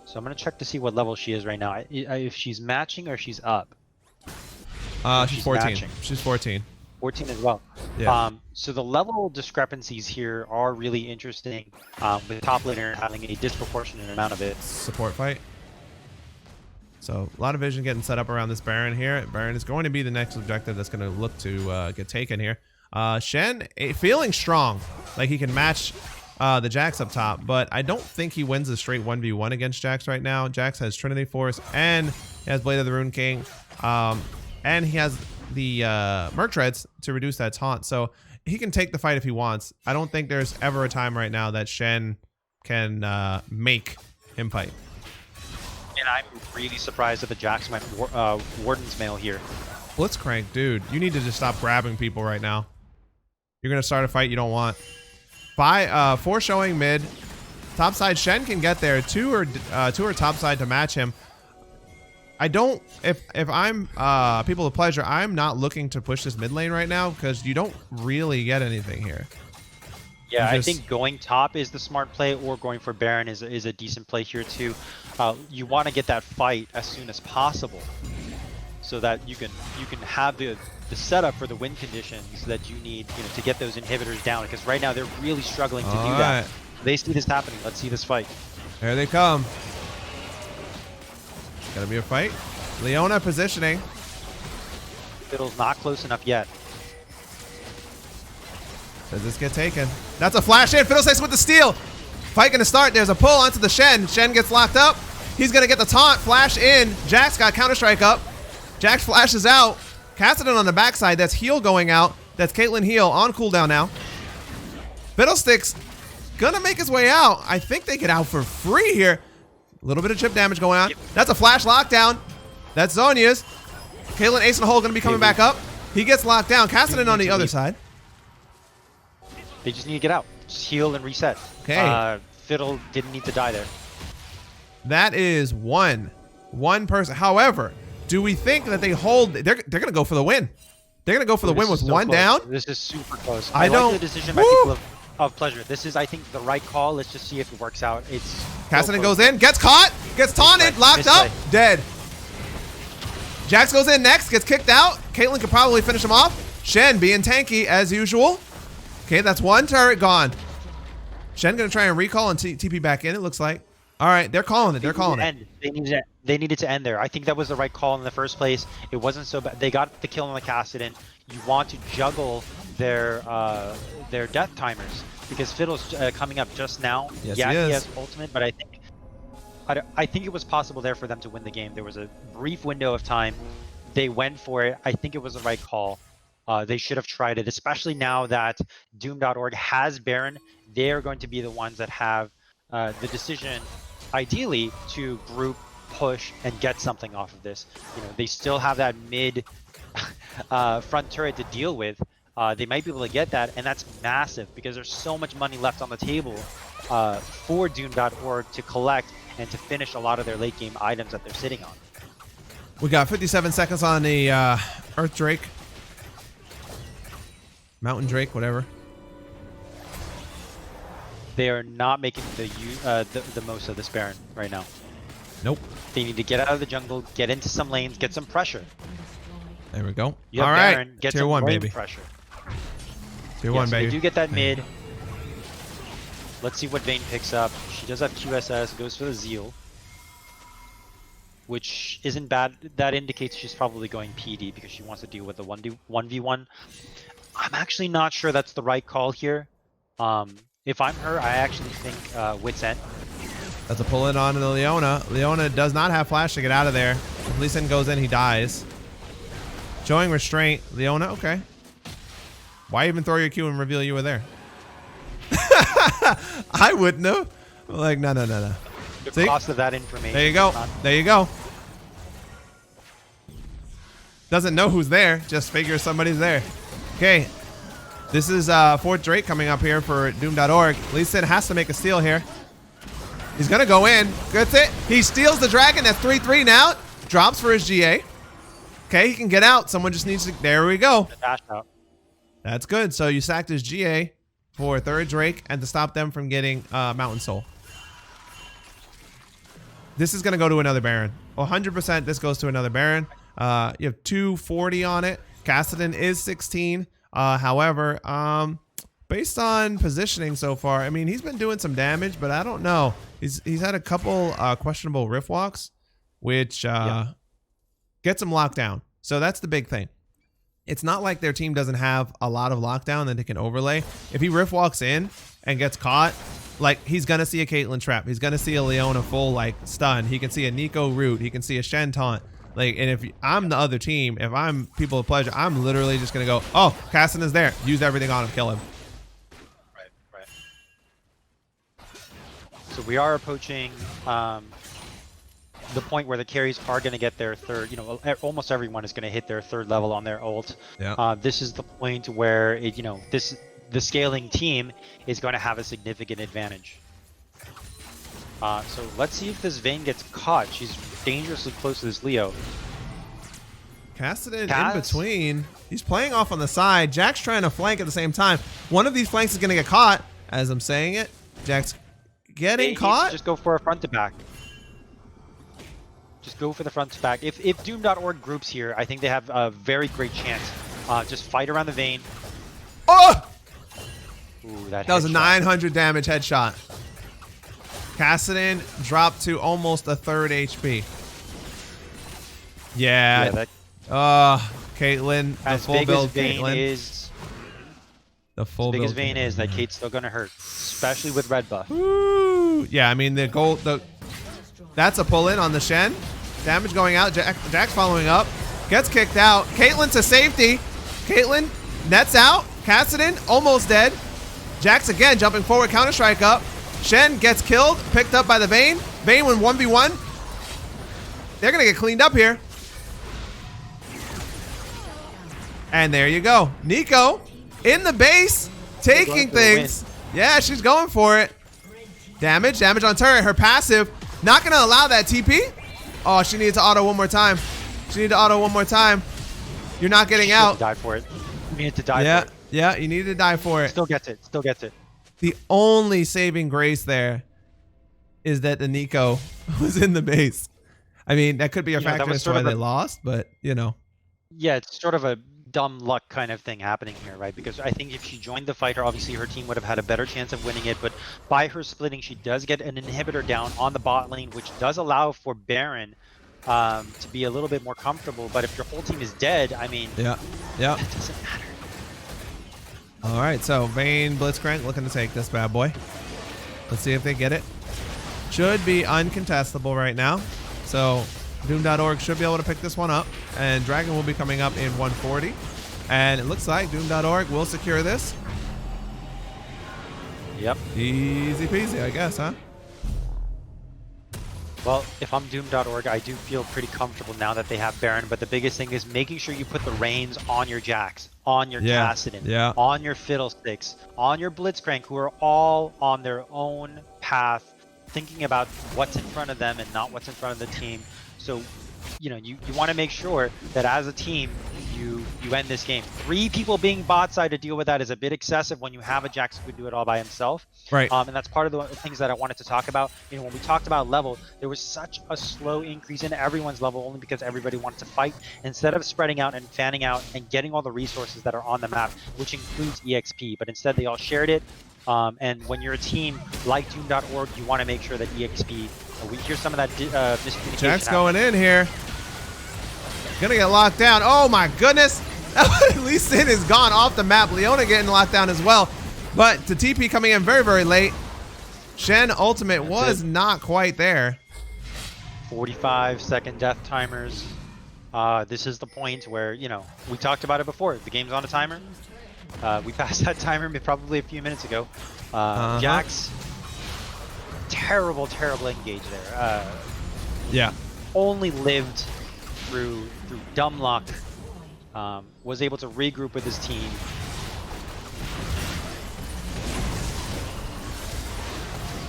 So I'm going to check to see what level she is right now. If she's matching or she's up. She's 14. Matching. She's 14. 14 as well. Yeah. So the level discrepancies here are really interesting, with top laner having a disproportionate amount of it. Support fight. So a lot of vision getting set up around this Baron here. Baron is going to be the next objective that's going to look to get taken here. Shen feeling strong, like he can match the Jax up top, but I don't think he wins a straight 1v1 against Jax right now. Jax has Trinity Force and he has Blade of the Rune King, and he has the Merc Treads to reduce that taunt, so he can take the fight if he wants. I don't think there's ever a time right now that Shen can make him fight. And I'm really surprised that the Jax went Warden's Mail here. Blitzcrank, dude, you need to just stop grabbing people right now. You're gonna start a fight you don't want. 4 showing mid. Top side, Shen can get there. 2 are top side to match him. I don't, if I'm People of Pleasure, I'm not looking to push this mid lane right now because you don't really get anything here. Yeah, I think going top is the smart play, or going for Baron is a decent play here too. You want to get that fight as soon as possible, so that you can have the setup for the win conditions that you need, to get those inhibitors down. Because right now they're really struggling to do that. They see this happening. Let's see this fight. There they come. Gotta be a fight. Leona positioning. Fiddle's not close enough yet. Does this get taken? That's a flash in. Fiddlesticks with the steal. Fight gonna start. There's a pull onto the Shen. Shen gets locked up. He's gonna get the taunt. Flash in. Jax got Counter-Strike up. Jax flashes out. Cassidy on the backside. That's heal going out. That's Caitlyn heal on cooldown now. Fiddlestick's gonna make his way out. I think they get out for free here. A little bit of chip damage going on. Yep. That's a flash lockdown. That's Zhonya's. Caitlyn Ace in the hole gonna be coming back up. He gets locked down. Cassidy on the other side. They just need to get out. Just heal and reset. Okay. Fiddle didn't need to die there. That is one person. However, do we think that they hold? They're gonna go for the win. They're gonna go for the win with so one close. down. This is super close. I like don't. the decision by people of pleasure. This is, I think, the right call. Let's just see if it works out. It's Cassidy goes in, gets caught, gets taunted, locked up, dead. Jax goes in next, gets kicked out. Caitlyn could probably finish him off. Shen being tanky as usual. Okay, that's one turret gone. Shen gonna try and recall and TP back in, it looks like. All right, they're calling it. They're calling it. They needed to end there. I think that was the right call in the first place. It wasn't so bad. They got the kill on the Cassidy. You want to juggle their death timers because Fiddle's coming up just now. Yes, yeah, he is. He has ultimate, but I think it was possible there for them to win the game. There was a brief window of time. They went for it. I think it was the right call. They should have tried it, especially now that Doom.org has Baron. They're going to be the ones that have the decision, ideally, to group, push, and get something off of this. You know, they still have that mid front turret to deal with. They might be able to get that, and that's massive because there's so much money left on the table for Doom.org to collect and to finish a lot of their late game items that they're sitting on. We got 57 seconds on the Earth Drake. Mountain Drake, whatever. They are not making the most of this Baron right now. Nope. They need to get out of the jungle, get into some lanes, get some pressure. There we go. All Baron, right. get Tier some 1, lane baby. pressure. Tier 1, so baby. They do get that mid. Let's see what Vayne picks up. She does have QSS, goes for the Zeal, which isn't bad. That indicates she's probably going PD because she wants to deal with the 1v1. I'm actually not sure that's the right call here. If I'm her, I actually think Wit's End. That's a pull in on the Leona. Leona does not have flash to get out of there. If Lee Sin goes in, he dies. Showing restraint. Leona, okay. Why even throw your Q and reveal you were there? I wouldn't have. Like, no. The See? cost of that information. There you go. There you go. Doesn't know who's there. Just figures somebody's there. Okay. This is fourth Drake coming up here for Doom.org. Lee Sin has to make a steal here. He's going to go in. That's it. He steals the dragon. That's 3-3 now. Drops for his GA. Okay, he can get out. Someone just needs to... There we go. Dash out. That's good. So you sacked his GA for third Drake and to stop them from getting Mountain Soul. This is going to go to another Baron. 100% this goes to another Baron. You have 240 on it. Cassidy is 16. However, based on positioning so far, I mean, he's been doing some damage, but I don't know. He's had a couple questionable rift walks, which gets him locked down. So that's the big thing. It's not like their team doesn't have a lot of lockdown that they can overlay. If he rift walks in and gets caught, like, he's going to see a Caitlyn trap. He's going to see a Leona full, like, stun. He can see a Nico root. He can see a Shen taunt. Like, and if I'm the other team, if I'm people of pleasure, I'm literally just going to go, oh, Cassidy is there. Use everything on him. Kill him. Right. So we are approaching the point where the carries are going to get their third, you know, almost everyone is going to hit their third level on their ult. Yeah. This is the point where, the scaling team is going to have a significant advantage. So let's see if this Vayne gets caught. She's dangerously close to this Leo. Cassidy in between. He's playing off on the side. Jack's trying to flank at the same time. One of these flanks is going to get caught. As I'm saying it, Jack's getting caught. Just go for a front to back. Just go for the front to back. If Doom.org groups here, I think they have a very great chance. Just fight around the Vayne. Oh! Ooh, that was a 900 damage headshot. Cassidy dropped to almost a third HP. Yeah. Caitlyn, the full build Caitlyn. The full build. As big as Vayne is, that Kate's still gonna hurt, especially with red buff. Woo! Yeah, I mean that's a pull in on the Shen. Damage going out. Jack's following up. Gets kicked out. Caitlyn to safety. Caitlyn nets out. Cassidy almost dead. Jax again jumping forward, Counter-Strike up. Shen gets killed, picked up by the Vayne. Vayne win 1v1. They're going to get cleaned up here. And there you go. Neeko in the base, taking things. Yeah, she's going for it. Damage on turret. Her passive, not going to allow that TP. Oh, she needs to auto one more time. You're not getting out. Die for it. You needed to die for it. Yeah, you need to die for it. Still gets it. The only saving grace there is that the Neeko was in the base. I mean, that could be a factor as to why they lost, but you know. Yeah, it's sort of a dumb luck kind of thing happening here, right? Because I think if she joined the fighter, obviously her team would have had a better chance of winning it, but by her splitting, she does get an inhibitor down on the bot lane, which does allow for Baron to be a little bit more comfortable. But if your whole team is dead, I mean, yeah, that doesn't matter. All right, so Vayne Blitzcrank looking to take this bad boy. Let's see if they get it. Should be uncontestable right now. So Doom.org should be able to pick this one up, and Dragon will be coming up in 140. And it looks like Doom.org will secure this. Yep. Easy peasy, I guess, huh? Well, if I'm Doom.org, I do feel pretty comfortable now that they have Baron, but the biggest thing is making sure you put the reins on your Jax, on your Kassadin, on your Fiddlesticks, on your Blitzcrank, who are all on their own path, thinking about what's in front of them and not what's in front of the team. So, you know, you want to make sure that as a team, you end this game. 3 people being bot side to deal with that is a bit excessive when you have a Jax who could do it all by himself. Right. And that's part of the things that I wanted to talk about. You know, when we talked about level, there was such a slow increase in everyone's level only because everybody wanted to fight instead of spreading out and fanning out and getting all the resources that are on the map, which includes EXP. But instead, they all shared it. And when you're a team like Doom.org, you want to make sure that EXP, we hear some of that miscommunication. Jax going in here. Gonna get locked down. Oh my goodness. Lee Sin is gone off the map. Leona getting locked down as well. But the TP coming in very, very late. Shen ultimate was not quite there. 45-second death timers. This is the point where, you know, we talked about it before. The game's on a timer. We passed that timer probably a few minutes ago. Jax, terrible engage there. Yeah. Only lived through dumb luck. Was able to regroup with his team.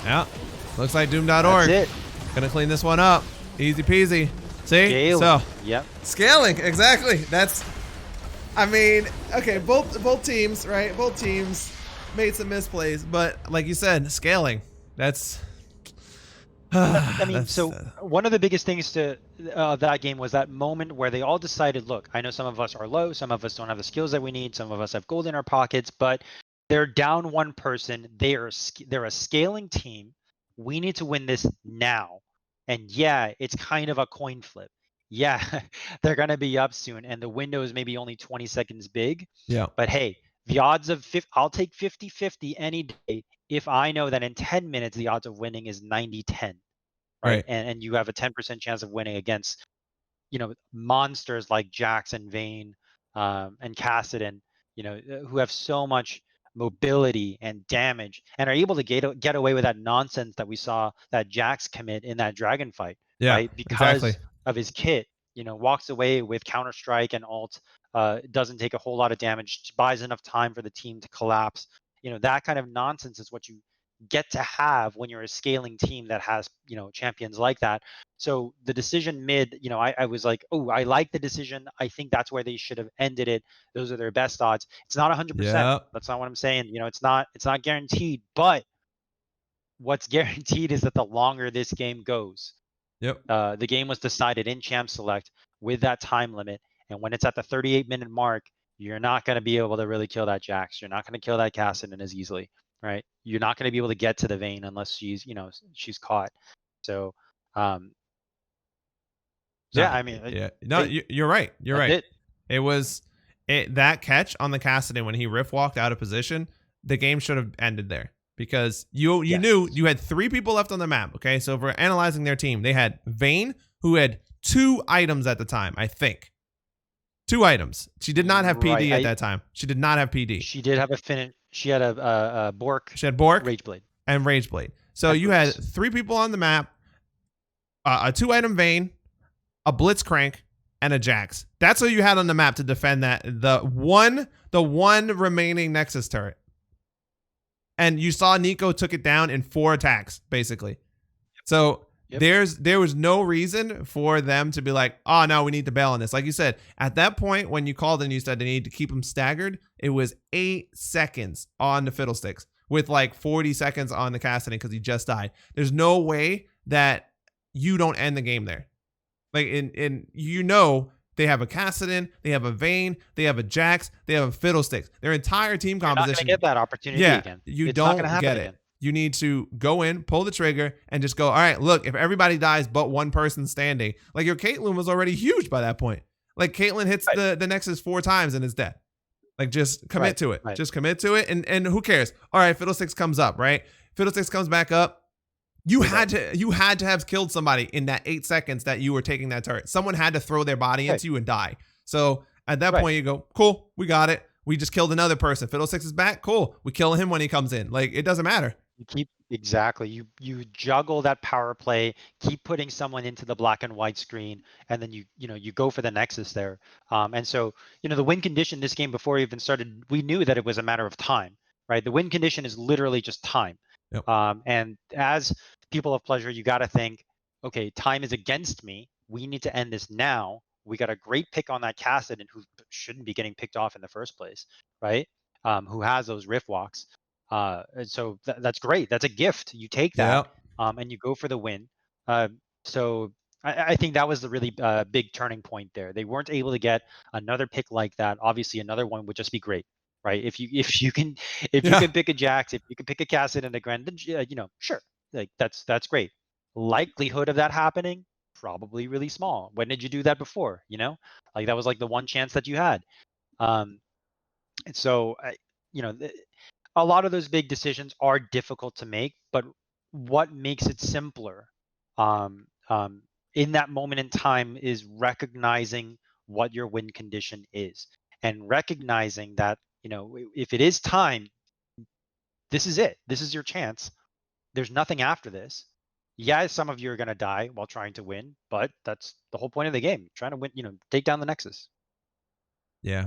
Yeah. Looks like Doom.org. That's it. Gonna clean this one up. Easy peasy. See? Scaling. So, yep. Scaling, exactly. That's, I mean, okay, both teams, right? Both teams made some misplays, but like you said, scaling. That's I mean, so one of the biggest things to that game was that moment where they all decided, look, I know some of us are low, some of us don't have the skills that we need, some of us have gold in our pockets, but they're down one person. They're a scaling team. We need to win this now. And yeah, it's kind of a coin flip. Yeah, they're going to be up soon, and the window is maybe only 20 seconds big. Yeah. But hey, the odds of I'll take 50-50 any day if I know that in 10 minutes the odds of winning is 90-10. Right. And you have a 10% chance of winning against, you know, monsters like Jax and Vayne and Kassadin, you know, who have so much mobility and damage and are able to get away with that nonsense that we saw that Jax commit in that dragon fight. Yeah, right? Because of his kit, you know, walks away with Counter-Strike and ult, doesn't take a whole lot of damage, buys enough time for the team to collapse. You know, that kind of nonsense is what you get to have when you're a scaling team that has, you know, champions like that. So the decision mid, you know, I was like, oh, I like the decision. I think that's where they should have ended it. Those are their best odds. It's not 100%. Yep. That's not what I'm saying. You know, it's not guaranteed, but what's guaranteed is that the longer this game goes, the game was decided in Champ Select with that time limit. And when it's at the 38-minute mark, you're not going to be able to really kill that Jax. You're not going to kill that Kassadin as easily. Right, you're not going to be able to get to the Vayne unless she's caught. So, yeah, I mean, yeah, no, you're right. You're right. It was that catch on the Kassadin when he riff walked out of position. The game should have ended there because you knew you had 3 people left on the map. Okay, so if we're analyzing their team, they had Vayne, who had 2 items at the time. I think 2 items. She did not have PD at that time. She did not have PD. She did have a finish. She had a Bork She had Bork Rageblade. and Rageblade. So And you had Boots. 3 people on the map, a 2-item Vayne, a Blitzcrank, and a Jax. That's what you had on the map to defend that the one remaining Nexus turret. And you saw Nico took it down in 4 attacks, basically. So there was no reason for them to be like, oh no, we need to bail on this. Like you said, at that point when you called and you said they need to keep them staggered, it was 8 seconds on the Fiddlesticks with like 40 seconds on the Cassidy because he just died. There's no way that you don't end the game there. Like in they have a Cassidon, they have a Vayne, they have a Jax, they have a Fiddlesticks. Their entire team composition. You're not gonna get that opportunity again. You It's don't not gonna happen get it. again. You need to go in, pull the trigger, and just go, all right, look, if everybody dies but one person standing, like your Caitlyn was already huge by that point. Like Caitlyn hits the Nexus 4 times and is dead. Like just commit to it. Right. Just commit to it. And who cares? All right, Fiddlesticks comes up, right? Fiddlesticks comes back up. You had to have killed somebody in that 8 seconds that you were taking that turret. Someone had to throw their body into you and die. So at that point you go, cool, we got it. We just killed another person. Fiddlesticks is back. Cool. We kill him when he comes in. Like it doesn't matter. You juggle that power play, keep putting someone into the black and white screen, and then you go for the Nexus there. And so the win condition this game before we even started, we knew that it was a matter of time, right? The win condition is literally just time. Yep. And as people of pleasure, you got to think, okay, time is against me. We need to end this now. We got a great pick on that Cassidon who shouldn't be getting picked off in the first place, right? Who has those rift walks. And so that's great. That's a gift. You take that, and you go for the win. So I think that was the really big turning point there. They weren't able to get another pick like that. Obviously, another one would just be great, right? If you can pick a Jax, if you can pick a Cassidy and a Gren, then sure, like that's great. Likelihood of that happening probably really small. When did you do that before? Like that was like the one chance that you had. And so a lot of those big decisions are difficult to make, but what makes it simpler in that moment in time is recognizing what your win condition is and recognizing that, if it is time, this is it. This is your chance. There's nothing after this. Yeah, some of you are going to die while trying to win, but that's the whole point of the game. Trying to win, take down the Nexus. Yeah,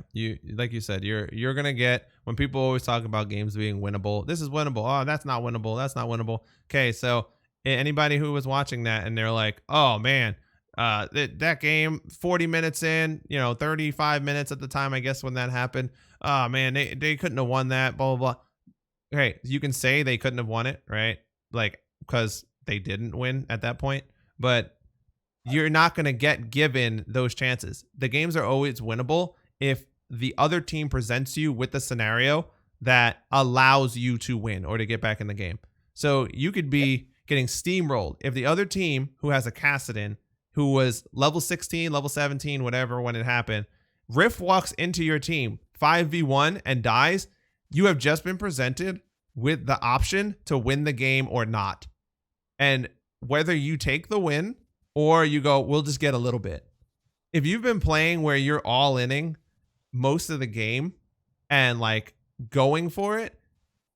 like you said, you're gonna get, when people always talk about games being winnable, this is winnable. Oh, that's not winnable. That's not winnable. Okay, so anybody who was watching that and they're like, oh man, that game 40 minutes in, 35 minutes at the time, I guess when that happened. Oh man, they couldn't have won that. Blah blah blah. Okay, you can say they couldn't have won it, right? Like because they didn't win at that point, but you're not gonna get given those chances. The games are always winnable if the other team presents you with the scenario that allows you to win or to get back in the game. So you could be getting steamrolled. If the other team who has a Cassidon, who was level 16, level 17, whatever, when it happened, Rift walks into your team 5v1 and dies, you have just been presented with the option to win the game or not. And whether you take the win or you go, we'll just get a little bit. If you've been playing where you're all inning most of the game and like going for it,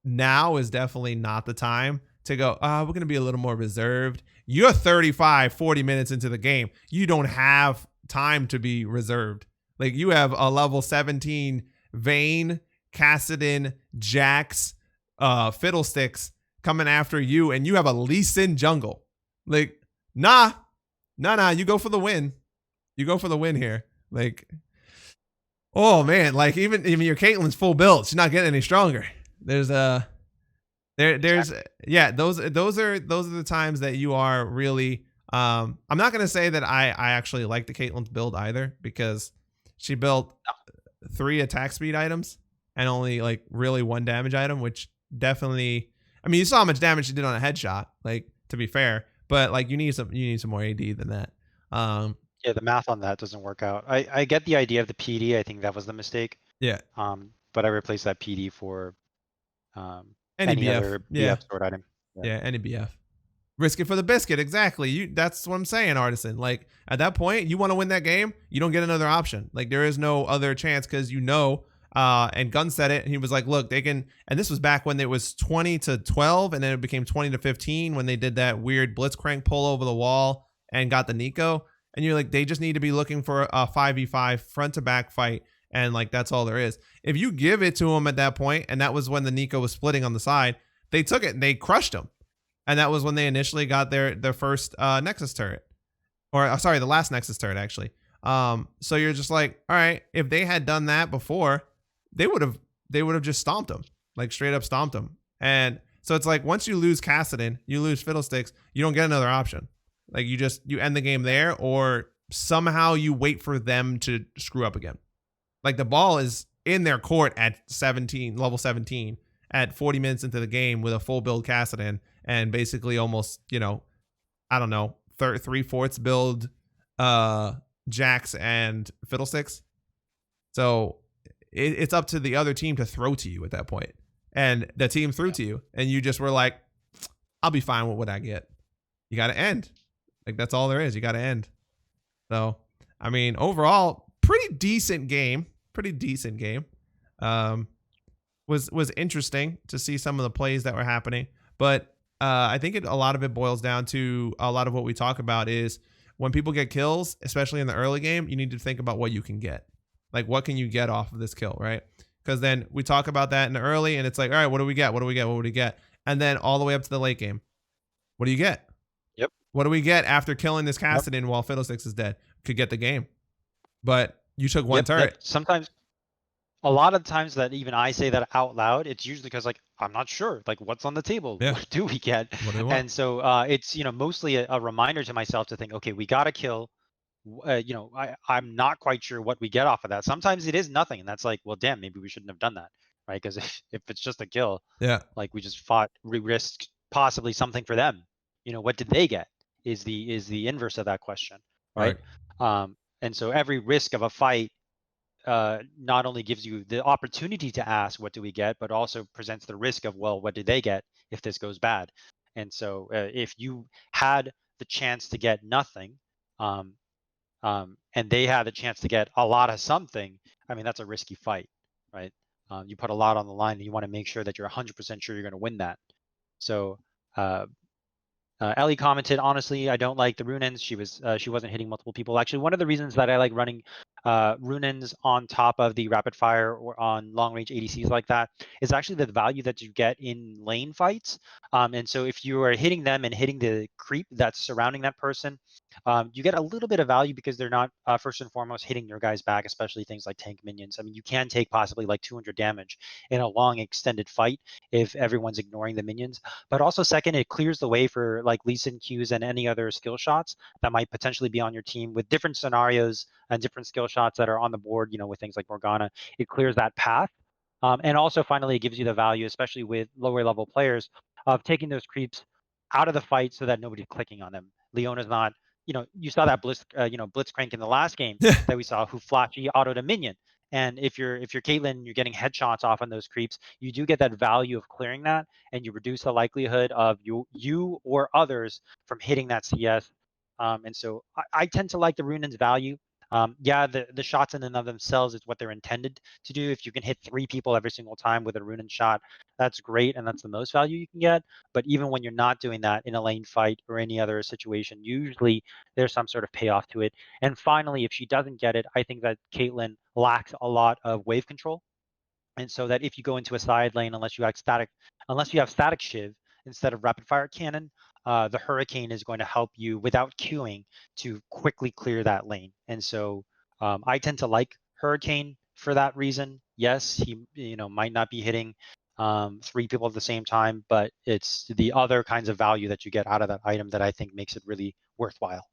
now is definitely not the time to go, we're going to be a little more reserved. You're 35, 40 minutes into the game. You don't have time to be reserved. Like you have a level 17 Vayne, Cassidon, Jax, Fiddlesticks coming after you, and you have a Lee Sin jungle. Like, nah, you go for the win. You go for the win here. Like, oh man, like even your Caitlyn's full build, she's not getting any stronger. There's those are the times that you are really I'm not gonna say that I actually like the Caitlyn's build either, because she built 3 attack speed items and only like really 1 damage item, which definitely, I mean, you saw how much damage she did on a headshot, like, to be fair, but like you need some more AD than that. Yeah, the math on that doesn't work out. I get the idea of the PD. I think that was the mistake. Yeah. But I replaced that PD for any BF. Other BF sword item. Yeah, any BF. Risk it for the biscuit. Exactly. That's what I'm saying, Artisan. Like at that point, you want to win that game, you don't get another option. Like there is no other chance, because And Gunn said it, and he was like, look, they can, and this was back when it was 20-12, and then it became 20-15 when they did that weird blitzcrank pull over the wall and got the Nico. And you're like, they just need to be looking for a 5v5 front to back fight. And like, that's all there is. If you give it to them at that point, and that was when the Nico was splitting on the side, they took it and they crushed them. And that was when they initially got their first Nexus turret, or sorry, the last Nexus turret actually. So you're just like, all right, if they had done that before, they would have just stomped them, like straight up stomped them. And so it's like, once you lose Kassadin, you lose Fiddlesticks, you don't get another option. Like you end the game there, or somehow you wait for them to screw up again. Like the ball is in their court at level 17 at 40 minutes into the game with a full build Kassadin and basically almost, I don't know, 3/4 build Jax and Fiddlesticks. So it's up to the other team to throw to you at that point. And the team threw to you, and you just were like, I'll be fine with what I get. You got to end. Like, that's all there is. You got to end. So, I mean, overall, pretty decent game. Was interesting to see some of the plays that were happening. But I think a lot of it boils down to a lot of what we talk about is when people get kills, especially in the early game, you need to think about what you can get. Like, what can you get off of this kill, right? Because then we talk about that in the early, and it's like, all right, what do we get? What do we get? What would we get? And then all the way up to the late game, what do you get? Yep. What do we get after killing this Kassadin while Fiddlesticks is dead? Could get the game. But you took one turret. Sometimes, a lot of times that even I say that out loud, it's usually because like, I'm not sure, like what's on the table? Yeah. What do we get? What do we want? And so it's, mostly a reminder to myself to think, okay, we got to kill. I'm not quite sure what we get off of that. Sometimes it is nothing, and that's like, well, damn, maybe we shouldn't have done that, right? Because if it's just a kill, like we just risked possibly something for them. What did they get? Is the inverse of that question, right? And so every risk of a fight not only gives you the opportunity to ask, what do we get, but also presents the risk of, well, what did they get if this goes bad? And so if you had the chance to get nothing, and they had a chance to get a lot of something, I mean, that's a risky fight, right? You put a lot on the line, and you want to make sure that you're 100% sure you're going to win that. So Ellie commented, honestly, I don't like the Runins. She wasn't hitting multiple people. Actually, one of the reasons that I like running Runins on top of the rapid fire or on long range ADCs like that is actually the value that you get in lane fights. And so if you are hitting them and hitting the creep that's surrounding that person, you get a little bit of value because they're not first and foremost hitting your guys back, especially things like tank minions. I mean, you can take possibly like 200 damage in a long extended fight if everyone's ignoring the minions. But also second, it clears the way for like Lee Sin Qs and any other skill shots that might potentially be on your team with different scenarios and different skill shots that are on the board, with things like Morgana. It clears that path. And also finally, it gives you the value, especially with lower level players, of taking those creeps out of the fight so that nobody's clicking on them. Leona's not, you saw that blitzcrank in the last game that we saw, who flashy autoed a minion. And if you're Caitlyn, you're getting headshots off on those creeps, you do get that value of clearing that, and you reduce the likelihood of you or others from hitting that CS. And so I tend to like the Runin's value. The shots in and of themselves is what they're intended to do. If you can hit 3 people every single time with a Runin shot, that's great, and that's the most value you can get. But even when you're not doing that in a lane fight or any other situation, usually there's some sort of payoff to it. And finally, if she doesn't get it, I think that Caitlyn lacks a lot of wave control. And so that if you go into a side lane, unless you have static shiv instead of rapid fire cannon, the Hurricane is going to help you without queuing to quickly clear that lane. And so I tend to like Hurricane for that reason. Yes, he might not be hitting 3 people at the same time, but it's the other kinds of value that you get out of that item that I think makes it really worthwhile.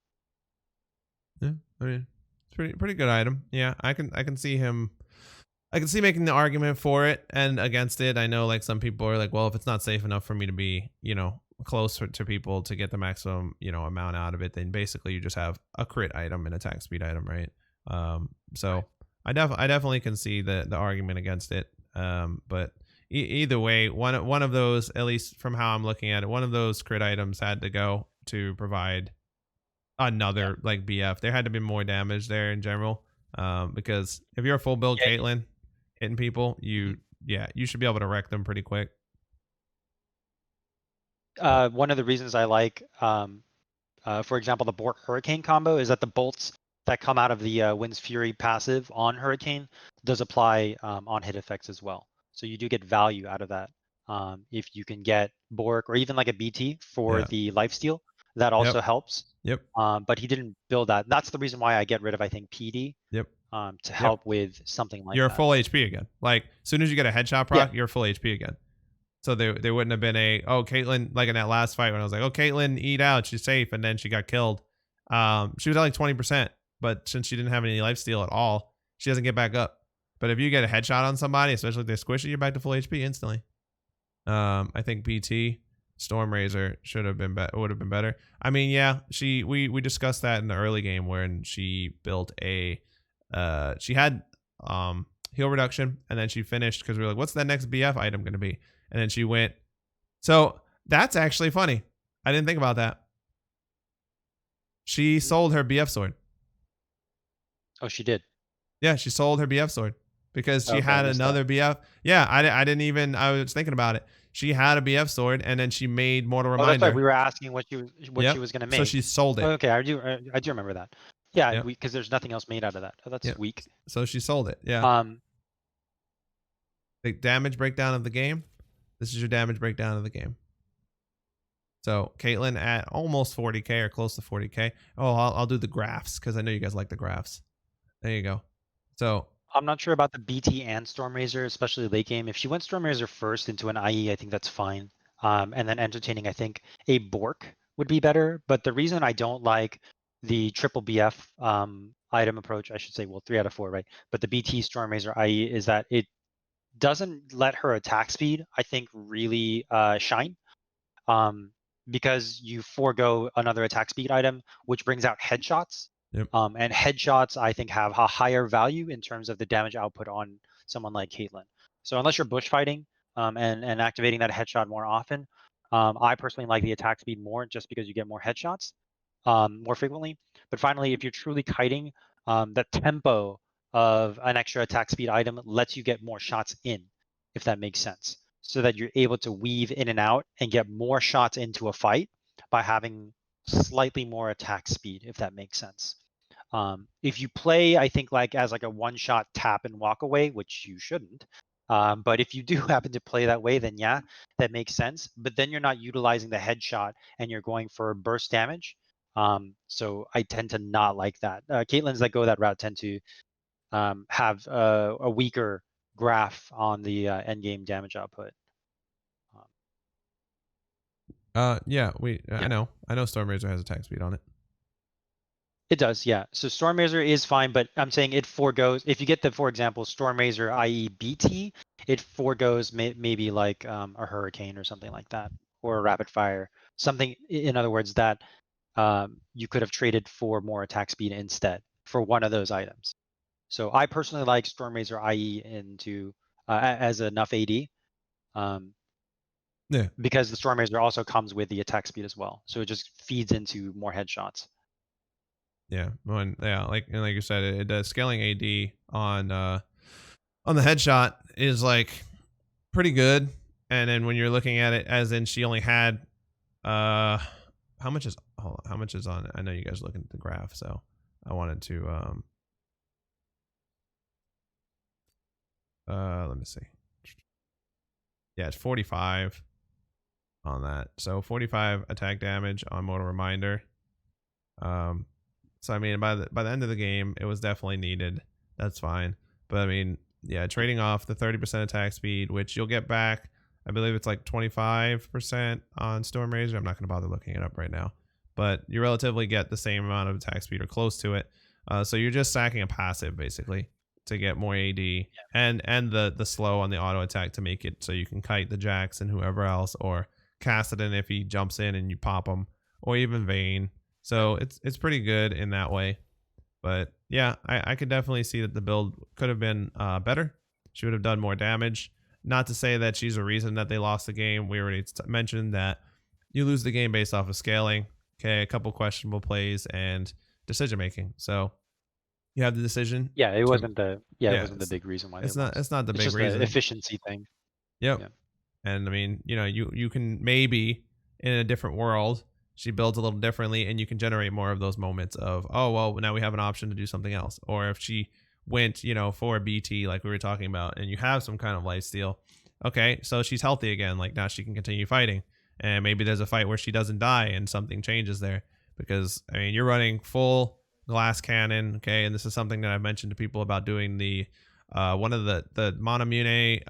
Yeah, I mean, it's pretty good item. Yeah, I can see him. I can see making the argument for it and against it. I know like some people are like, well, if it's not safe enough for me to be, close to people to get the maximum, amount out of it, then basically you just have a crit item and attack speed item, right? So right. I definitely can see the argument against it. But either way, one of those, at least from how I'm looking at it, one of those crit items had to go to provide another like BF. There had to be more damage there in general. Because if you're a full build Caitlyn, hitting people, you should be able to wreck them pretty quick. One of the reasons I like, for example, the Bork Hurricane combo is that the bolts that come out of the Wind's Fury passive on Hurricane does apply on hit effects as well. So you do get value out of that. If you can get Bork or even like a BT for the lifesteal, that also helps. Yep. But he didn't build that. That's the reason why I get rid of, I think, PD. Yep. To help with something like you're that. Full HP again. Like as soon as you get a headshot proc, you're full HP again. So there wouldn't have been Caitlyn, like in that last fight when I was like, Caitlyn, eat out, she's safe, and then she got killed. She was at like 20%, but since she didn't have any lifesteal at all, she doesn't get back up. But if you get a headshot on somebody, especially if they squish it, you're back to full HP instantly. I think BT Storm Razor would have been better. I mean, yeah, we discussed that in the early game when she built she had heal reduction, and then she finished because we were like, what's that next BF item going to be? And then she went. So that's actually funny. I didn't think about that. She sold her BF sword. Oh, she did. Yeah, she sold her BF sword because she had another BF. Yeah, I didn't even. I was thinking about it. She had a BF sword, and then she made Mortal Reminder. That's right. We were asking what she was going to make. So she sold it. Oh, okay, I do remember that. Yeah, because there's nothing else made out of that. Oh, that's weak. So she sold it. Yeah. The damage breakdown of the game. This is your damage breakdown of the game. So Caitlyn at almost 40k or close to 40k. Oh, I'll do the graphs because I know you guys like the graphs. There you go. So I'm not sure about the BT and Storm Razor, especially late game. If she went Storm Razor first into an IE, I think that's fine. And then entertaining, I think a Bork would be better. But the reason I don't like the triple BF item approach, I should say, well, 3 out of 4, right? But the BT Storm Razor IE is that it doesn't let her attack speed, I think, really shine. Because you forego another attack speed item, which brings out headshots. Yep. And headshots, I think, have a higher value in terms of the damage output on someone like Caitlyn. So unless you're bush fighting and activating that headshot more often, I personally like the attack speed more just because you get more headshots more frequently. But finally, if you're truly kiting, the tempo of an extra attack speed item lets you get more shots in, if that makes sense, so that you're able to weave in and out and get more shots into a fight by having slightly more attack speed, if that makes sense. If you play, I think, like as like a one-shot tap and walk away, which you shouldn't, but if you do happen to play that way, then yeah, that makes sense. But then you're not utilizing the headshot and you're going for burst damage. So I tend to not like that. Caitlyn's that go that route tend to have a weaker graph on the end game damage output. Yeah. I know Storm Razor has attack speed on it. It does, yeah. So Storm Razor is fine, but I'm saying it foregoes, if you get the, for example, Storm Razor, i.e. BT, it foregoes maybe like a Hurricane or something like that, or a Rapid Fire. Something, in other words, that you could have traded for more attack speed instead for one of those items. So I personally like Storm Razor, i.e. into as enough AD. Because the Storm Razor also comes with the attack speed as well. So it just feeds into more headshots. Yeah, like you said, it does scaling AD on the headshot is like pretty good. And then when you're looking at it, as in she only had how much is on it? I know you guys are looking at the graph, so I wanted to let me see. Yeah, it's 45 on that. So 45 attack damage on Mortal Reminder. So I mean, by the end of the game, it was definitely needed. That's fine. But I mean, yeah, trading off the 30% attack speed, which you'll get back. I believe it's like 25% on Storm Razor. I'm not going to bother looking it up right now. But you relatively get the same amount of attack speed or close to it. So you're just stacking a passive basically to get more AD and the slow on the auto attack to make it so you can kite the Jax and whoever else, or Cassidon if he jumps in and you pop him, or even Vayne. So it's pretty good in that way. But yeah, I could definitely see that the build could have been better. She would have done more damage. Not to say that she's a reason that they lost the game. We already mentioned that you lose the game based off of scaling. Okay, a couple questionable plays and decision making. So you have the decision. Yeah, it to- wasn't the it yeah, wasn't the big reason why. It's they not. lost. It's not the It's big just reason. the efficiency thing. Yep. Yeah. And I mean, you know, you can maybe in a different world, she builds a little differently, and you can generate more of those moments of, oh well, now we have an option to do something else. Or if she went, you know, for a BT like we were talking about, and you have some kind of lifesteal, okay, so she's healthy again. Like now she can continue fighting, and maybe there's a fight where she doesn't die and something changes there. Because I mean, you're running full glass cannon, okay, and this is something that I've mentioned to people about doing the one of the Monomune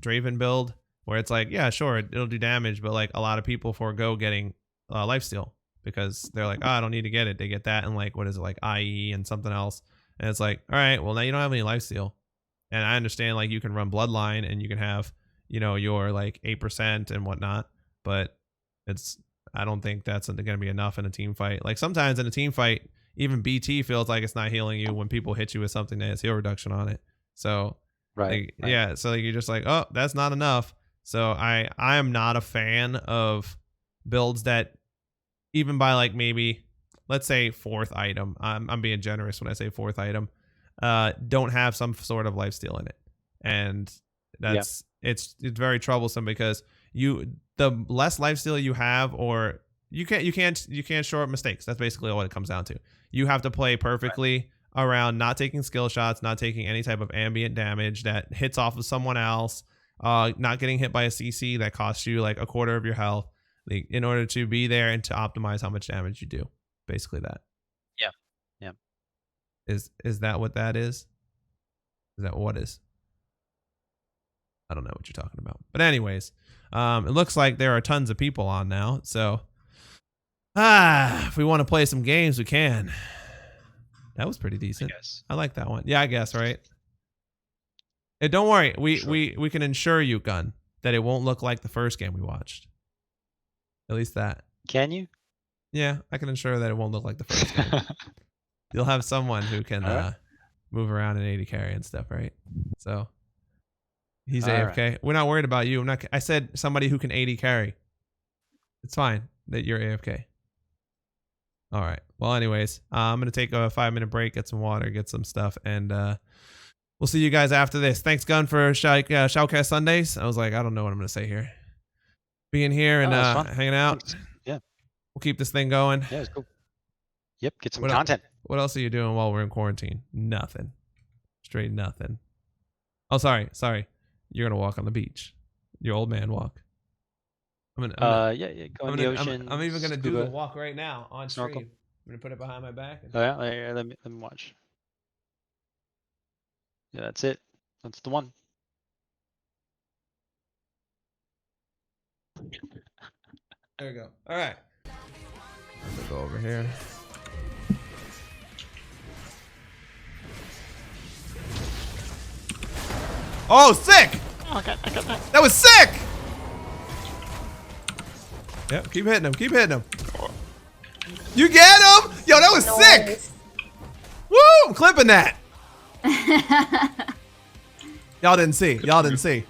Draven build, where it's like, yeah, sure, it'll do damage, but like a lot of people forego getting lifesteal because they're like, oh, I don't need to get it. They get that and like, what is it, like IE and something else, and it's like, all right, well now you don't have any lifesteal. And I understand like you can run bloodline and you can have, you know, your like 8% and whatnot, but I don't think that's going to be enough in a team fight. Like sometimes in a team fight, even BT feels like it's not healing you when people hit you with something that has heal reduction on it. So Right. yeah, so like, you're just like, oh, that's not enough. So I am not a fan of builds that, even by like maybe, let's say fourth item, I'm being generous when I say fourth item, don't have some sort of lifesteal in it. And that's it's very troublesome because the less lifesteal you have, or you can't shore up mistakes. That's basically what it comes down to. You have to play perfectly around not taking skill shots, not taking any type of ambient damage that hits off of someone else, not getting hit by a CC that costs you like a quarter of your health, in order to be there and to optimize how much damage you do. Basically that. Yeah. Yeah. Is that what that is? Is that what is? I don't know what you're talking about. But anyways, it looks like there are tons of people on now. So, if we want to play some games, we can. That was pretty decent. I like that one. Yeah, I guess, right? Hey, don't worry. We can ensure you, Gun, that it won't look like the first game we watched. At least that. Can you? Yeah, I can ensure that it won't look like the first game. You'll have someone who can move around and 80 carry and stuff, right? So he's AFK. Right. We're not worried about you. I said somebody who can 80 carry. It's fine that you're AFK. All right. Well, anyways, I'm going to take a 5-minute break, get some water, get some stuff, and we'll see you guys after this. Thanks, Gun, for Shoutcast Sundays. I was like, I don't know what I'm going to say here. Being here and hanging out. Thanks. Yeah. We'll keep this thing going. Yeah, it's cool. Yep, get some content. What else are you doing while we're in quarantine? Nothing. Straight nothing. Oh, sorry. You're going to walk on the beach. Your old man walk. Go in the ocean. I'm even gonna do the walk right now on stream. I'm gonna put it behind my back. Let me watch. Yeah, that's it. That's the one. There we go. All right. I'm gonna go over here. Oh, sick! Oh, I got that. That was sick! Yep, keep hitting him. Keep hitting him. You get him? Yo, that was sick. Woo! I'm clipping that. Y'all didn't see.